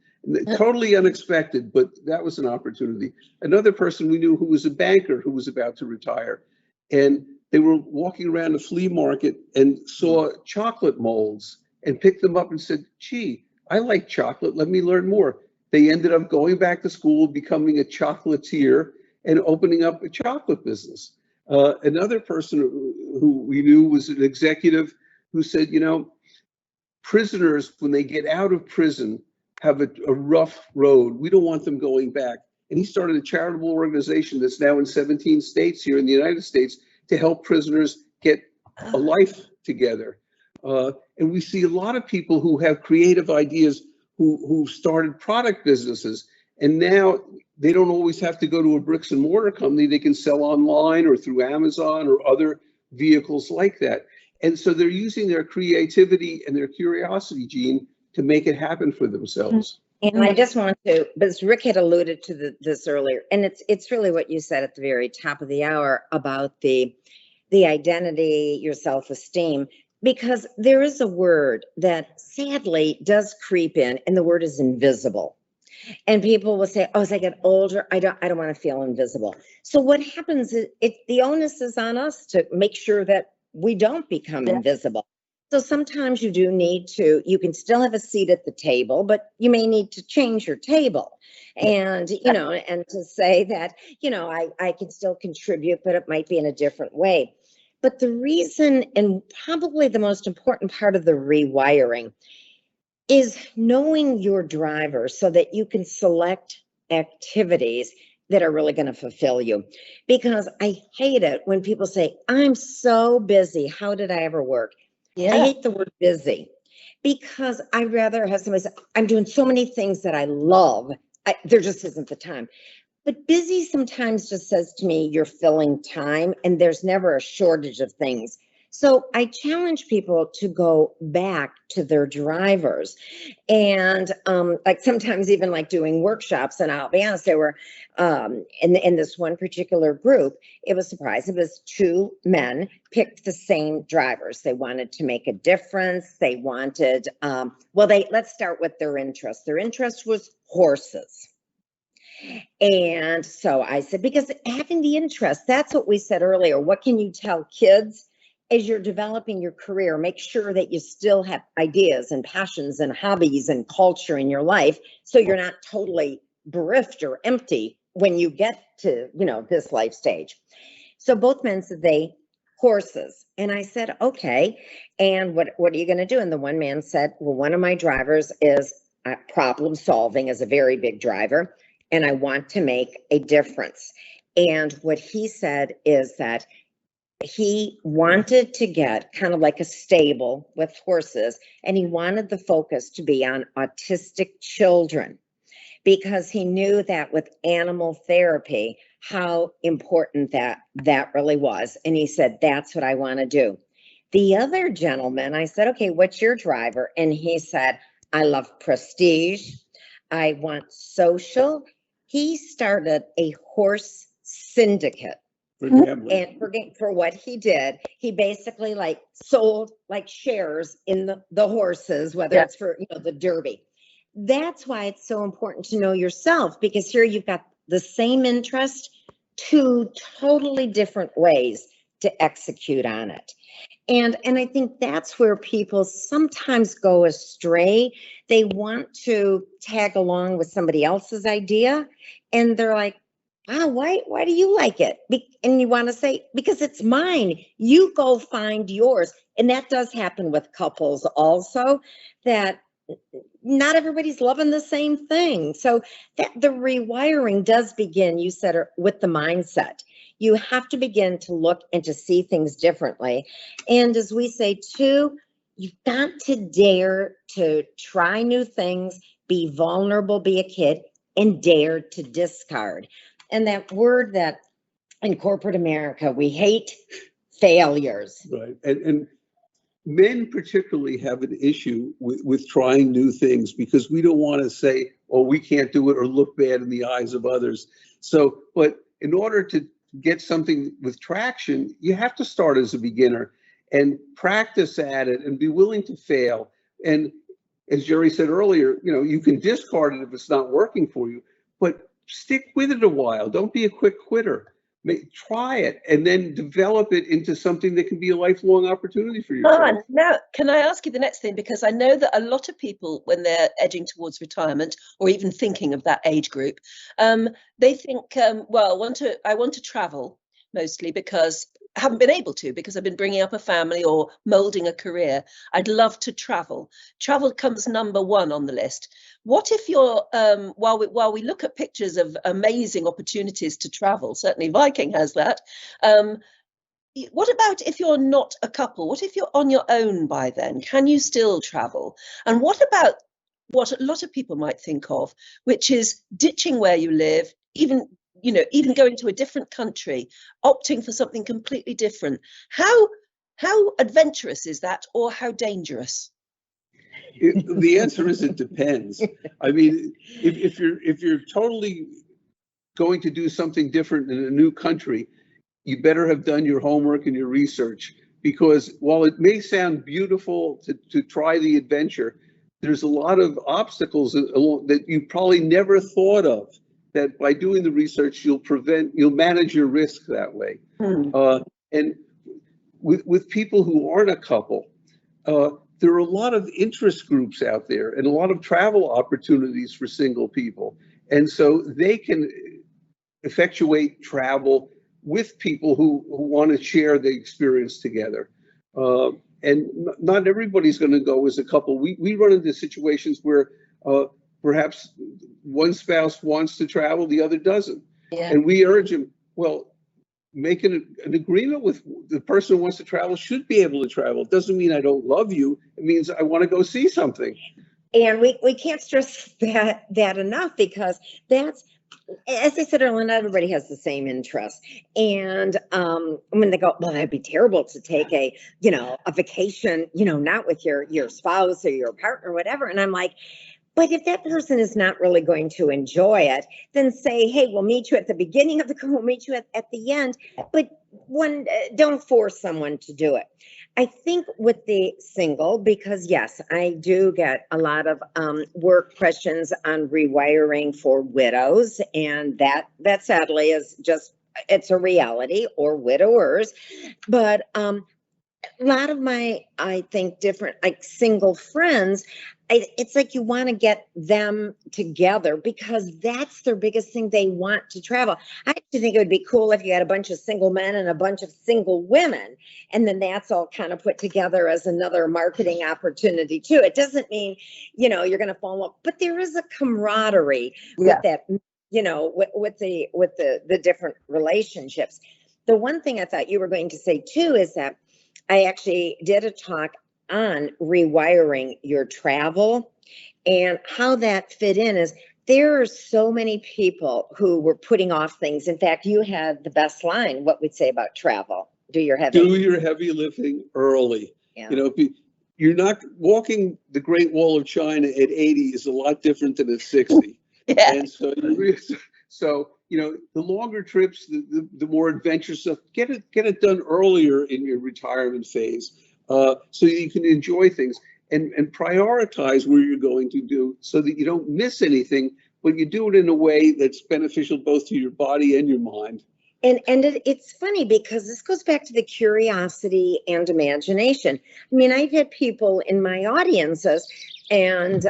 Totally unexpected, but that was an opportunity. Another person we knew who was a banker who was about to retire. And they were walking around a flea market and saw chocolate molds and picked them up and said, gee, I like chocolate. Let me learn more. They ended up going back to school, becoming a chocolatier and opening up a chocolate business. Another person who we knew was an executive who said, prisoners, when they get out of prison, have a rough road. We don't want them going back. And he started a charitable organization that's now in 17 states here in the United States to help prisoners get a life together. And we see a lot of people who have creative ideas who started product businesses. And now they don't always have to go to a bricks and mortar company. They can sell online or through Amazon or other vehicles like that. And so they're using their creativity and their curiosity gene to make it happen for themselves. And I just want to, because Rick had alluded to this earlier, and it's really what you said at the very top of the hour about the identity, your self-esteem, because there is a word that sadly does creep in, and the word is invisible. And people will say, oh, as I get older, I don't want to feel invisible. So what happens is the onus is on us to make sure that we don't become invisible. So sometimes you do need to, you can still have a seat at the table, but you may need to change your table and, and to say that, I can still contribute, but it might be in a different way. But the reason, and probably the most important part of the rewiring, is knowing your driver so that you can select activities that are really going to fulfill you. Because I hate it when people say, I'm so busy. How did I ever work? Yeah. I hate the word busy because I'd rather have somebody say, I'm doing so many things that I love. There just isn't the time. But busy sometimes just says to me, you're filling time and there's never a shortage of things. So I challenge people to go back to their drivers and like sometimes even like doing workshops. And I'll be honest, they were in this one particular group, it was surprising. It was two men picked the same drivers. They wanted to make a difference. They wanted, let's start with their interest. Their interest was horses. And so I said, because having the interest, that's what we said earlier. What can you tell kids? As you're developing your career, make sure that you still have ideas and passions and hobbies and culture in your life so you're not totally bereft or empty when you get to, this life stage. So both men said horses. And I said, okay. And what are you going to do? And the one man said, well, one of my drivers is problem solving is a very big driver. And I want to make a difference. And what he said is that he wanted to get kind of like a stable with horses, and he wanted the focus to be on autistic children, because he knew that with animal therapy, how important that really was. And he said, that's what I want to do. The other gentleman, I said, okay, what's your driver? And he said, I love prestige. I want social. He started a horse syndicate. And for what he did, he basically like sold like shares in the horses, whether it's for, the Derby. That's why it's so important to know yourself, because here you've got the same interest, two totally different ways to execute on it. And I think that's where people sometimes go astray. They want to tag along with somebody else's idea, and they're like, wow, why do you like it? And you want to say, because it's mine. You go find yours. And that does happen with couples also, that not everybody's loving the same thing. So that the rewiring does begin, you said, with the mindset. You have to begin to look and to see things differently. And as we say too, you've got to dare to try new things, be vulnerable, be a kid, and dare to discard. And that word that in corporate America, we hate, failures. Right. And men particularly have an issue with trying new things, because we don't want to say, oh, we can't do it, or look bad in the eyes of others. So, but in order to get something with traction, you have to start as a beginner and practice at it and be willing to fail. And as Jeri said earlier, you can discard it if it's not working for you, but stick with it a while. Don't be a quick quitter. Try it and then develop it into something that can be a lifelong opportunity for yourself. Now, can I ask you the next thing? Because I know that a lot of people, when they're edging towards retirement or even thinking of that age group, they think, well, I want to travel mostly because I haven't been able to, because I've been bringing up a family or molding a career. I'd love to travel. Travel comes number one on the list. What if you're, while we look at pictures of amazing opportunities to travel, certainly Viking has that, what about if you're not a couple? What if you're on your own by then? Can you still travel? And what about what a lot of people might think of, which is ditching where you live, even going to a different country, opting for something completely different? How adventurous is that, or how dangerous? The answer is it depends. I mean, if you're totally going to do something different in a new country, you better have done your homework and your research, because while it may sound beautiful to try the adventure, there's a lot of obstacles that you probably never thought of, that by doing the research, you'll manage your risk that way. And with people who aren't a couple, there are a lot of interest groups out there and a lot of travel opportunities for single people. And so they can effectuate travel with people who want to share the experience together. And not everybody's going to go as a couple. We run into situations where perhaps one spouse wants to travel, the other doesn't. Yeah. And we urge them, well, make an agreement with the person who wants to travel should be able to travel. It doesn't mean I don't love you. It means I want to go see something. And we can't stress that enough, because that's, as I said earlier, not everybody has the same interest. And when they go, well, that'd be terrible to take a vacation, not with your spouse or your partner or whatever. And I'm like, but if that person is not really going to enjoy it, then say, hey, we'll meet you at the beginning of the we'll meet you at the end. But don't force someone to do it. I think with the single, because yes, I do get a lot of work questions on rewiring for widows, and that sadly is just, it's a reality, or widowers. But a lot of my, I think, different like single friends, it's like you want to get them together because that's their biggest thing. They want to travel. I actually think it would be cool if you had a bunch of single men and a bunch of single women, and then that's all kind of put together as another marketing opportunity too. It doesn't mean, you're going to fall in love, but there is a camaraderie with that with the different relationships. The one thing I thought you were going to say too is that I actually did a talk on rewiring your travel, and how that fit in is there are so many people who were putting off things. In fact, you had the best line, what we'd say about travel. Do your heavy lifting early. Yeah. You're not walking the Great Wall of China at 80 is a lot different than at 60. Yeah. And so the longer trips, the more adventurous, get it done earlier in your retirement phase, so you can enjoy things and prioritize where you're going to do so that you don't miss anything, but you do it in a way that's beneficial both to your body and your mind. And it's funny because this goes back to the curiosity and imagination. I mean, I've had people in my audiences, and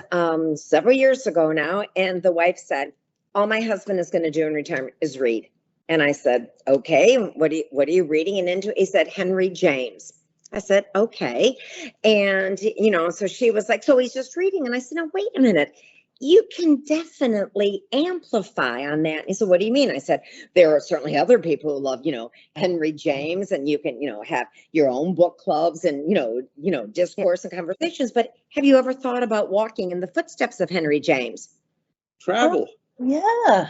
several years ago now, and the wife said, all my husband is going to do in retirement is read. And I said, okay, what are you reading and into? He said, Henry James. I said, okay. And, so she was like, so he's just reading. And I said, no, wait a minute. You can definitely amplify on that. And he said, what do you mean? I said, there are certainly other people who love, Henry James, and you can, have your own book clubs and, discourse and conversations. But have you ever thought about walking in the footsteps of Henry James? Travel. Yeah.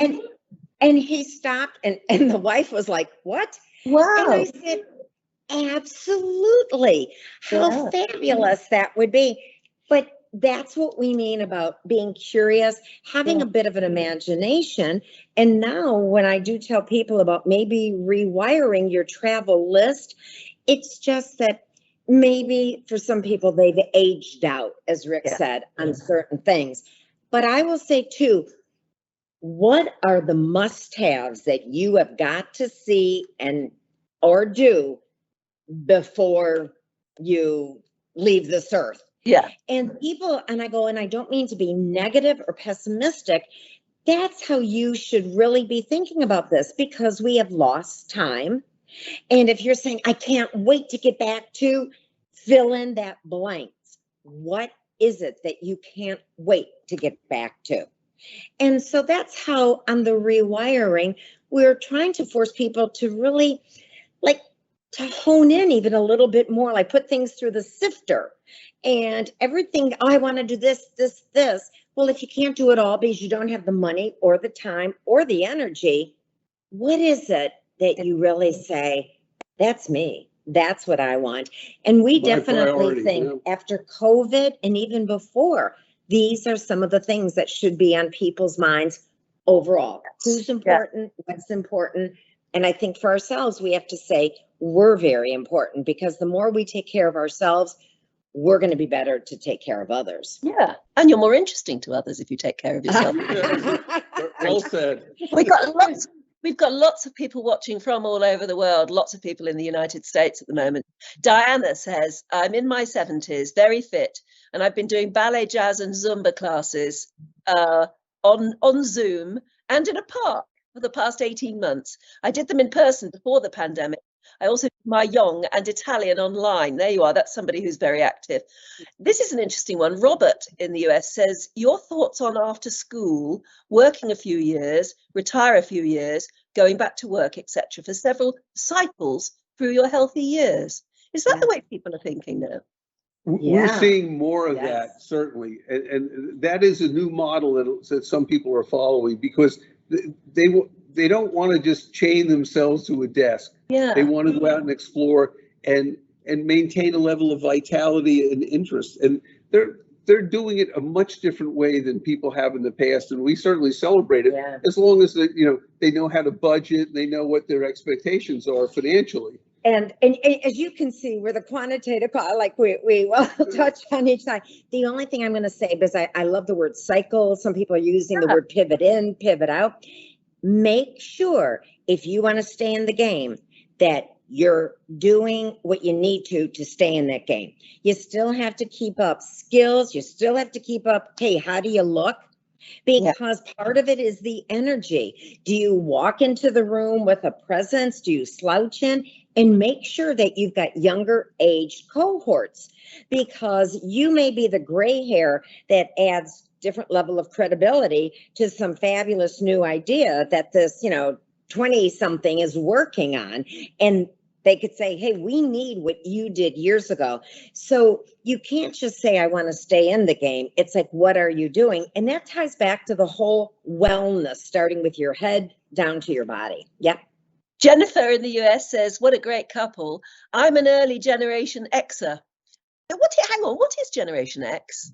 And he stopped, and the wife was like, what? Wow. And I said, absolutely. How fabulous that would be. But that's what we mean about being curious, having a bit of an imagination. And now when I do tell people about maybe rewiring your travel list, it's just that maybe for some people they've aged out, as Rick said, on certain things. But I will say too, what are the must-haves that you have got to see or do before you leave this earth? Yeah. And I don't mean to be negative or pessimistic. That's how you should really be thinking about this, because we have lost time. And if you're saying, I can't wait to get back to, fill in that blank. What is it that you can't wait to get back to? And so that's how on the rewiring, we're trying to force people to really to hone in even a little bit more, like put things through the sifter and everything. I want to do this. Well, if you can't do it all because you don't have the money or the time or the energy, what is it that you really say, that's me, that's what I want? And we definitely think after COVID and even before, these are some of the things that should be on people's minds overall. Who's important, what's important. And I think for ourselves, we have to say we're very important, because the more we take care of ourselves, we're going to be better to take care of others. Yeah. And you're more interesting to others if you take care of yourself. Well said. We've got lots of people watching from all over the world, lots of people in the United States at the moment. Diana says, I'm in my 70s, very fit, and I've been doing ballet, jazz and Zumba classes on Zoom and in a park for the past 18 months. I did them in person before the pandemic. I also did Mahjong and Italian online. There you are. That's somebody who's very active. This is an interesting one. Robert in the US says, your thoughts on after school, working a few years, retire a few years, going back to work, etc., for several cycles through your healthy years. Is that the way people are thinking now? We're seeing more of that, certainly. And that is a new model that some people are following, because they don't want to just chain themselves to a desk. Yeah. They want to go out and explore and maintain a level of vitality and interest. And they're doing it a much different way than people have in the past. And we certainly celebrate it, as long as they know how to budget, they know what their expectations are financially. And as you can see, we're the quantitative, like we will touch on each side. The only thing I'm going to say, because I love the word cycle. Some people are using the word pivot in, pivot out. Make sure, if you want to stay in the game, that you're doing what you need to stay in that game. You still have to keep up skills. You still have to keep up, hey, how do you look? Because part of it is the energy. Do you walk into the room with a presence? Do you slouch in? And make sure that you've got younger aged cohorts, because you may be the gray hair that adds different level of credibility to some fabulous new idea that this, 20 something is working on. And they could say, hey, we need what you did years ago. So you can't just say, I want to stay in the game. It's like, what are you doing? And that ties back to the whole wellness, starting with your head down to your body. Yeah. Jennifer in the US says, what a great couple. I'm an early Generation Xer. Hang on, what is Generation X?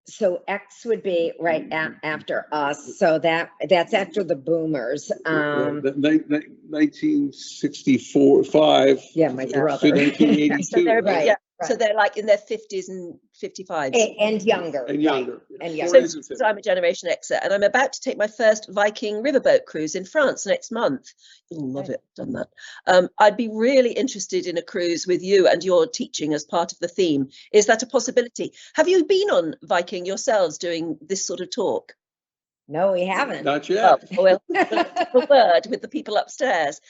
So X would be right after us. So that's after the boomers. 1964, 5. Yeah, my brother. To 1982. So they're, Right, yeah, right. so they're like in their 50s and 55s. And younger. And younger. And younger. So I'm a Generation Xer, and I'm about to take my first Viking riverboat cruise in France next month. You'll love it, done that. I'd be really interested in a cruise with you and your teaching as part of the theme. Is that a possibility? Have you been on Viking yourselves doing this sort of talk? No, we haven't. Not yet. Oh, well, a word with the people upstairs.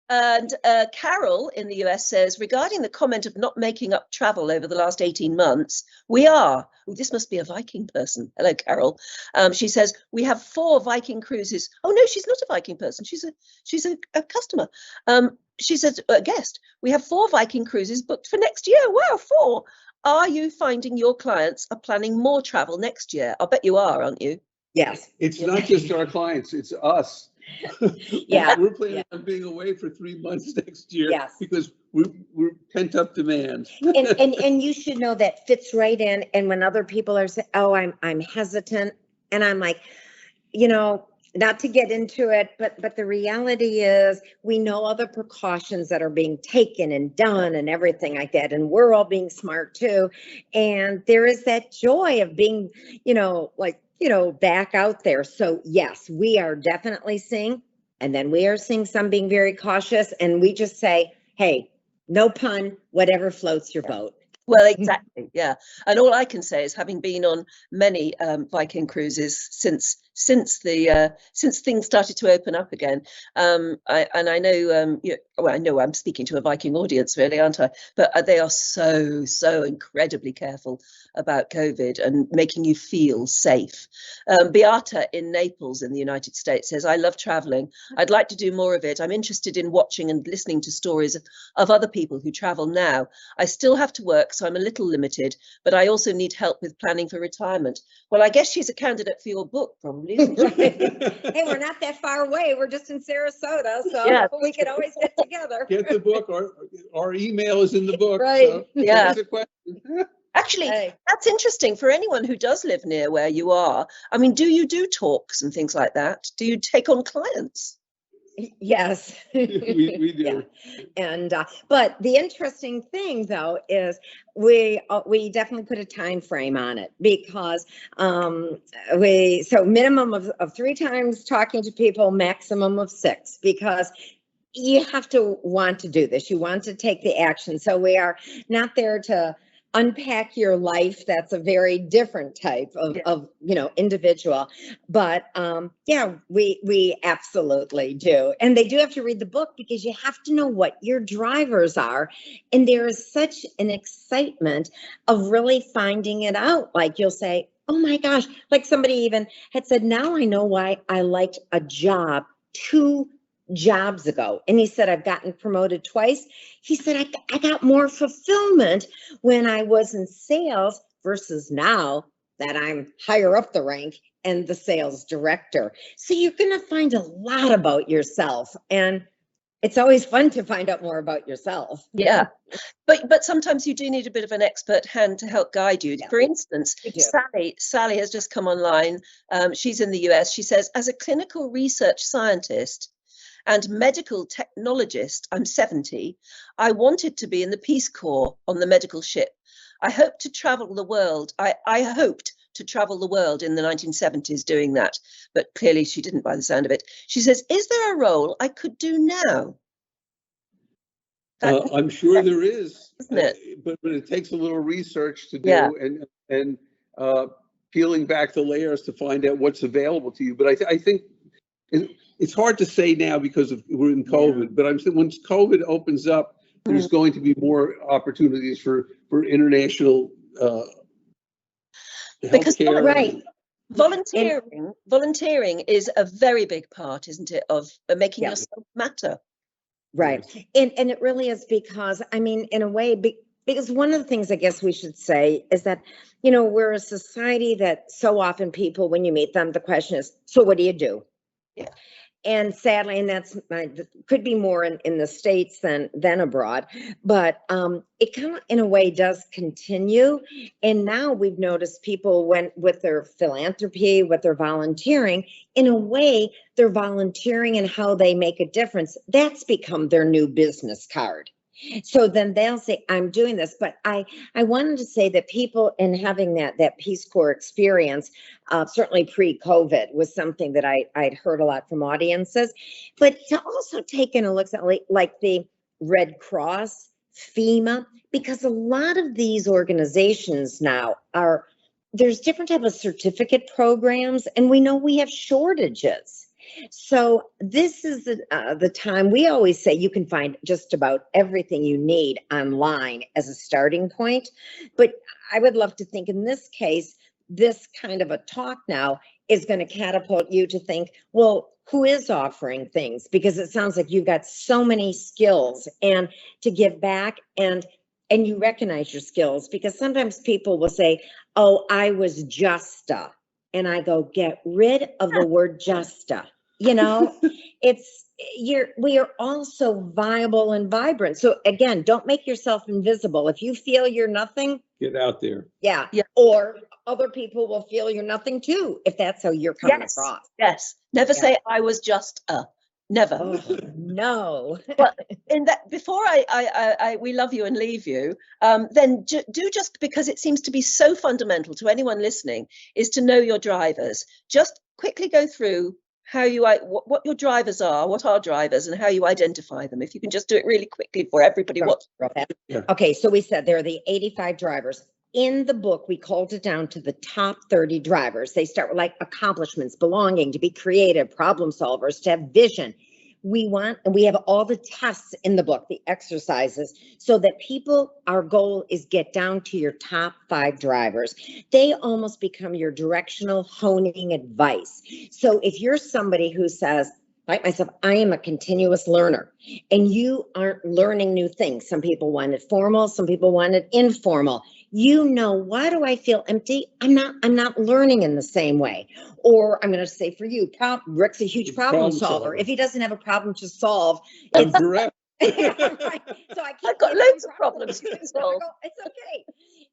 And Carol in the US says, regarding the comment of not making up travel over the last 18 months, we are. Oh, this must be a Viking person. Hello, Carol. She says, we have 4 Viking cruises. Oh, no, she's not a Viking person. She's a customer. She says, a guest. We have 4 Viking cruises booked for next year. Wow, 4. Are you finding your clients are planning more travel next year? I'll bet you are, aren't you? Yes. It's not just our clients, it's us. Yeah. We're planning on being away for 3 months next year. Yes. Because we're pent up demand. And you should know that fits right in. And when other people are saying, oh, I'm hesitant, and I'm like, not to get into it, but the reality is we know other precautions that are being taken and done and everything like that. And we're all being smart too. And there is that joy of being, back out there. So yes, we are definitely seeing, and then we are seeing some being very cautious, and we just say, hey, no pun, whatever floats your boat. Well, exactly, yeah. And all I can say is, having been on many Viking cruises since things started to open up again, I know I'm speaking to a Viking audience, really, aren't I? But they are so incredibly careful about COVID and making you feel safe. Beata in Naples in the United States says, I love traveling. I'd like to do more of it. I'm interested in watching and listening to stories of other people who travel now. I still have to work, so I'm a little limited, but I also need help with planning for retirement. Well, I guess she's a candidate for your book, probably, isn't she? Hey, we're not that far away. We're just in Sarasota, so Yeah. we could always get together. Get the book. Our email is in the book. Right. So Yeah. that's a question. Actually, Hey. that's interesting for anyone who does live near where you are. I mean, do you do talks and things like that? Do you take on clients? Yes. we do. Yeah. And but the interesting thing though is we definitely put a time frame on it, because so minimum of 3 times talking to people, maximum of 6, because you have to want to do this. You want to take the action. So we are not there to unpack your life. That's a very different type of individual. But we absolutely do. And they do have to read the book, because you have to know what your drivers are. And there is such an excitement of really finding it out. Like you'll say, oh my gosh, like somebody even had said, now I know why I liked a job 2 jobs ago. And he said, I've gotten promoted twice. He said, I got more fulfillment when I was in sales versus now that I'm higher up the rank and the sales director. So you're going to find a lot about yourself, and it's always fun to find out more about yourself. Yeah, but sometimes you do need a bit of an expert hand to help guide you. Yeah. For instance, Sally has just come online. She's in the US. She says, as a clinical research scientist and medical technologist, I'm 70. I wanted to be in the Peace Corps on the medical ship. I hoped to travel the world. I hoped to travel the world in the 1970s doing that, but clearly she didn't by the sound of it. She says, is there a role I could do now? I'm sure there is, Isn't it? But it takes a little research to do, Yeah. and peeling back the layers to find out what's available to you. But I think it's hard to say now because we're in COVID. But I'm saying once COVID opens up, there's going to be more opportunities for international Because healthcare. Right. volunteering is a very big part, isn't it, of making Yeah. yourself matter. Right. And it really is because, I mean, in a way, because one of the things I guess we should say is that, you know, we're a society that so often people, when you meet them, the question is, so what do you do? Yeah. And sadly, and that's could be more in the States than abroad, but it kind of in a way does continue. And now we've noticed people with their philanthropy, with their volunteering, in a way, they're volunteering and how they make a difference. That's become their new business card. So then they'll say, I'm doing this. But I wanted to say that people in having that Peace Corps experience, certainly pre-COVID, was something that I'd heard a lot from audiences. But to also take in a look at like the Red Cross, FEMA, because a lot of these organizations now there's different type of certificate programs, and we know we have shortages. So this is the time. We always say you can find just about everything you need online as a starting point. But I would love to think in this case, this kind of a talk now is going to catapult you to think, well, who is offering things? Because it sounds like you've got so many skills and to give back and you recognize your skills, because sometimes people will say, oh, I was justa. And I go, get rid of the word justa. You know, we are all so viable and vibrant. So again, don't make yourself invisible. If you feel you're nothing, Get out there. Yeah. Or other people will feel you're nothing too, if that's how you're coming across. Yes. Never say I was just never. Oh, no. But in that, before we love you and leave you, then do, just because it seems to be so fundamental to anyone listening, is to know your drivers. Just quickly go through what your drivers are, what are drivers, and how you identify them. If you can just do it really quickly for everybody. Okay, so we said there are the 85 drivers. In the book, we called it down to the top 30 drivers. They start with like accomplishments, belonging, to be creative, problem solvers, to have vision. We have all the tests in the book, the exercises, so that our goal is get down to your top 5 drivers. They almost become your directional honing advice. So if you're somebody who says, like myself, I am a continuous learner, and you aren't learning new things. Some people want it formal, some people want it informal. You know, why do I feel empty? I'm not learning in the same way. Or I'm going to say for you, Rick's a huge problem solver. If he doesn't have a problem to solve, I'm correct. Right. So I've got loads of problems to solve. It's okay.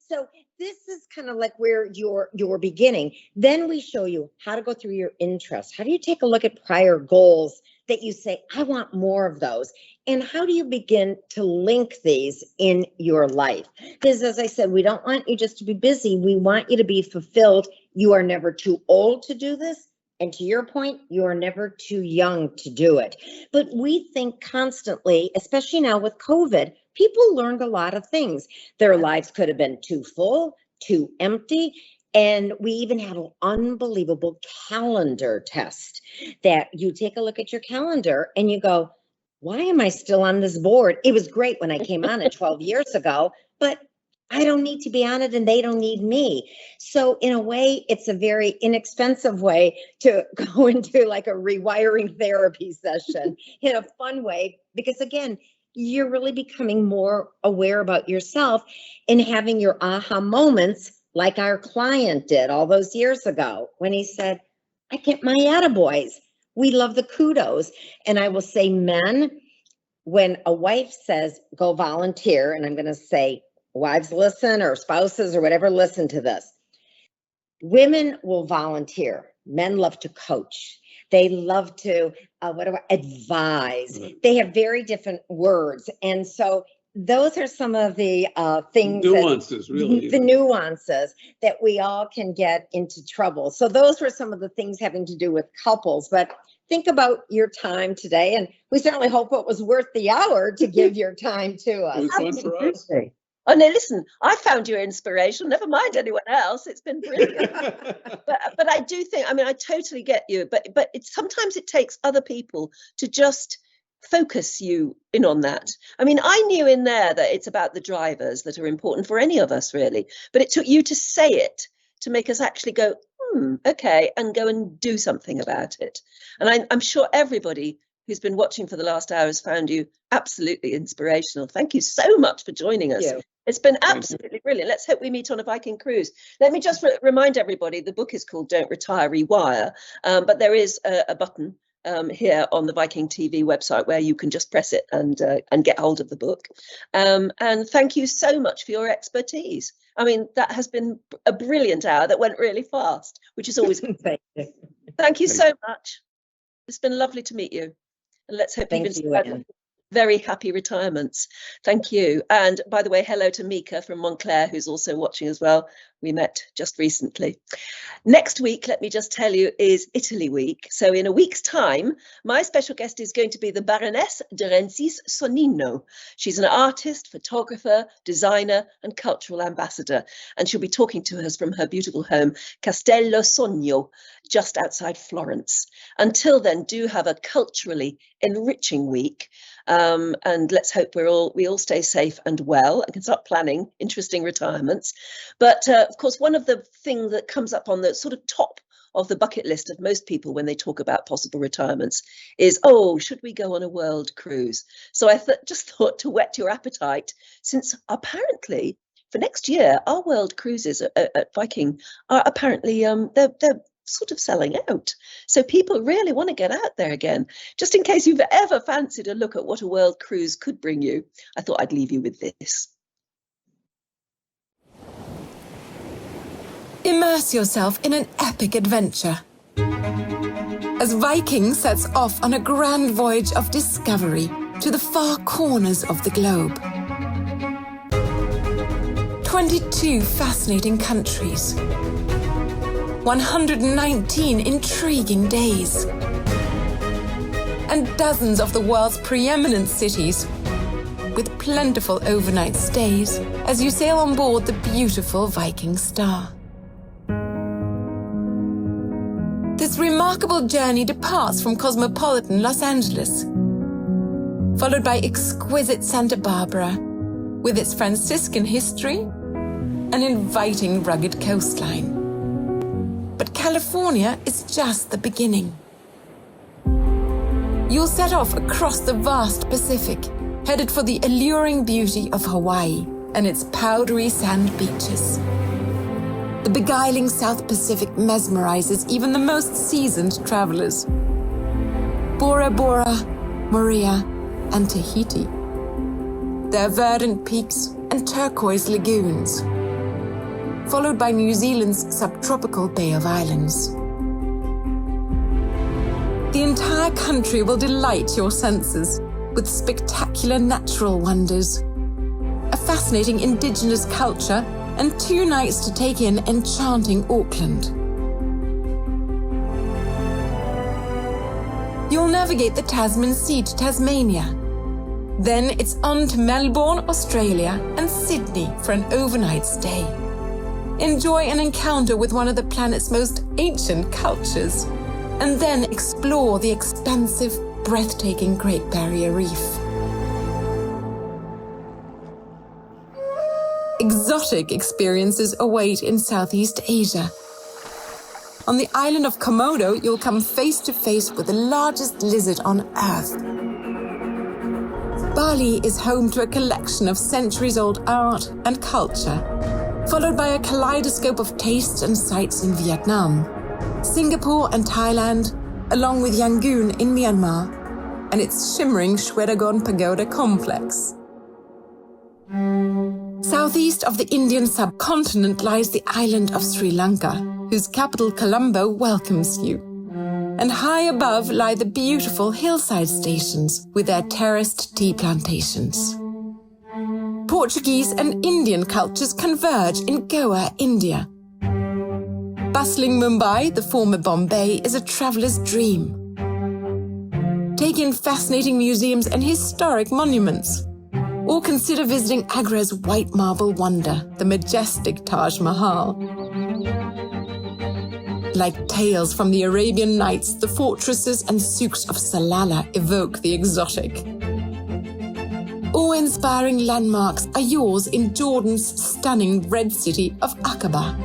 So this is kind of like where you're beginning. Then we show you how to go through your interests. How do you take a look at prior goals that you say, I want more of those? And how do you begin to link these in your life? Because as I said, we don't want you just to be busy. We want you to be fulfilled. You are never too old to do this. And to your point, you are never too young to do it. But we think constantly, especially now with COVID, people learned a lot of things. Their lives could have been too full, too empty. And we even have an unbelievable calendar test that you take a look at your calendar and you go, why am I still on this board? It was great when I came on it 12 years ago, but I don't need to be on it and they don't need me. So in a way, it's a very inexpensive way to go into like a rewiring therapy session in a fun way, because again, you're really becoming more aware about yourself and having your aha moments like our client did all those years ago when he said, I get my attaboys. We love the kudos. And I will say, men, when a wife says, go volunteer, and I'm going to say, wives listen, or spouses or whatever, listen to this. Women will volunteer. Men love to coach. They love to advise. They have very different words. And so those are some of the things, nuances, really. The nuances that we all can get into trouble. So those were some of the things having to do with couples. But think about your time today. And we certainly hope it was worth the hour to give your time to us. It was fun for us. Oh, no, listen, I found your inspiration. Never mind anyone else. It's been brilliant. but I do think, I mean, I totally get you. But sometimes it takes other people to just focus you in on that. I mean, I knew in there that it's about the drivers that are important for any of us, really. But it took you to say it to make us actually go, okay, and go and do something about it. And I'm sure everybody who's been watching for the last hour has found you absolutely inspirational. Thank you so much for joining us. It's been absolutely brilliant. Let's hope we meet on a Viking cruise. Let me just remind everybody, the book is called Don't Retire, Rewire, but there is a button here on the Viking.TV website where you can just press it and get hold of the book. And thank you so much for your expertise. I mean, that has been a brilliant hour that went really fast, which is always good. Thank you so much. It's been lovely to meet you. And let's hope you've been very happy retirements. Thank you. And by the way, hello to Mika from Montclair, who's also watching as well. We met just recently. Next week, let me just tell you, is Italy week. So in a week's time, my special guest is going to be the Baroness de Rensis Sonnino. She's an artist, photographer, designer, and cultural ambassador. And she'll be talking to us from her beautiful home, Castello Sogno, just outside Florence. Until then, do have a culturally enriching week. And let's hope we all stay safe and well and can start planning interesting retirements. But of course, one of the things that comes up on the sort of top of the bucket list of most people when they talk about possible retirements is, oh, should we go on a world cruise? So I just thought to whet your appetite, since apparently for next year, our world cruises at Viking are apparently, they're sort of selling out. So people really want to get out there again. Just in case you've ever fancied a look at what a world cruise could bring you, I thought I'd leave you with this. Immerse yourself in an epic adventure as Viking sets off on a grand voyage of discovery to the far corners of the globe. 22 fascinating countries, 119 intriguing days, and dozens of the world's preeminent cities, with plentiful overnight stays as you sail on board the beautiful Viking Star. This remarkable journey departs from cosmopolitan Los Angeles, followed by exquisite Santa Barbara, with its Franciscan history and inviting rugged coastline. But California is just the beginning. You'll set off across the vast Pacific, headed for the alluring beauty of Hawaii and its powdery sand beaches. The beguiling South Pacific mesmerizes even the most seasoned travelers. Bora Bora, Moorea, and Tahiti. Their verdant peaks and turquoise lagoons, followed by New Zealand's subtropical Bay of Islands. The entire country will delight your senses with spectacular natural wonders, a fascinating indigenous culture, and 2 nights to take in enchanting Auckland. You'll navigate the Tasman Sea to Tasmania. Then it's on to Melbourne, Australia, and Sydney for an overnight stay. Enjoy an encounter with one of the planet's most ancient cultures, and then explore the expansive, breathtaking Great Barrier Reef. Exotic experiences await in Southeast Asia. On the island of Komodo, you'll come face to face with the largest lizard on Earth. Bali is home to a collection of centuries-old art and culture, followed by a kaleidoscope of tastes and sights in Vietnam, Singapore and Thailand, along with Yangon in Myanmar, and its shimmering Shwedagon Pagoda complex. Southeast of the Indian subcontinent lies the island of Sri Lanka, whose capital Colombo welcomes you. And high above lie the beautiful hillside stations with their terraced tea plantations. Portuguese and Indian cultures converge in Goa, India. Bustling Mumbai, the former Bombay, is a traveler's dream. Take in fascinating museums and historic monuments, or consider visiting Agra's white marble wonder, the majestic Taj Mahal. Like tales from the Arabian Nights, the fortresses and souks of Salalah evoke the exotic. Awe-inspiring landmarks are yours in Jordan's stunning red city of Aqaba.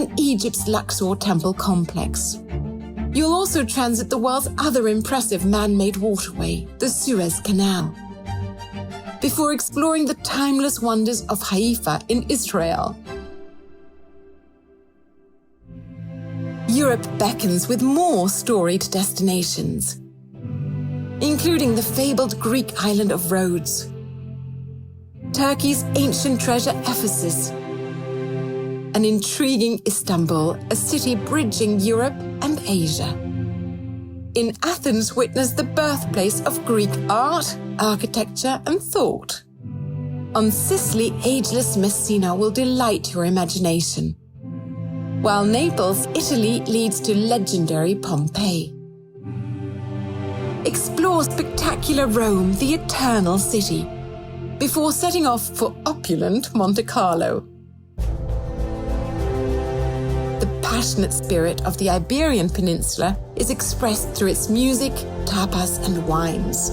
and Egypt's Luxor temple complex. You'll also transit the world's other impressive man-made waterway, the Suez Canal, before exploring the timeless wonders of Haifa in Israel. Europe beckons with more storied destinations, including the fabled Greek island of Rhodes, Turkey's ancient treasure Ephesus, an intriguing Istanbul, a city bridging Europe and Asia. In Athens, witness the birthplace of Greek art, architecture, and thought. On Sicily, ageless Messina will delight your imagination, while Naples, Italy, leads to legendary Pompeii. Explore spectacular Rome, the eternal city, before setting off for opulent Monte Carlo. The passionate spirit of the Iberian Peninsula is expressed through its music, tapas, and wines.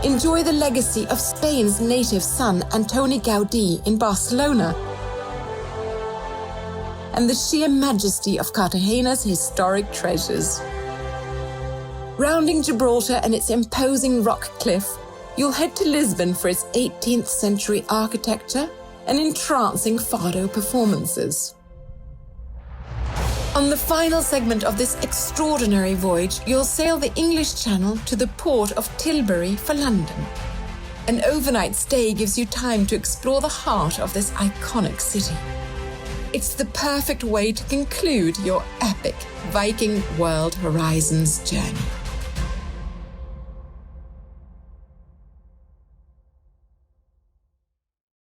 Enjoy the legacy of Spain's native son, Antoni Gaudí, in Barcelona, and the sheer majesty of Cartagena's historic treasures. Rounding Gibraltar and its imposing rock cliff, you'll head to Lisbon for its 18th century architecture and entrancing fado performances. On the final segment of this extraordinary voyage, you'll sail the English Channel to the port of Tilbury for London. An overnight stay gives you time to explore the heart of this iconic city. It's the perfect way to conclude your epic Viking World Horizons journey.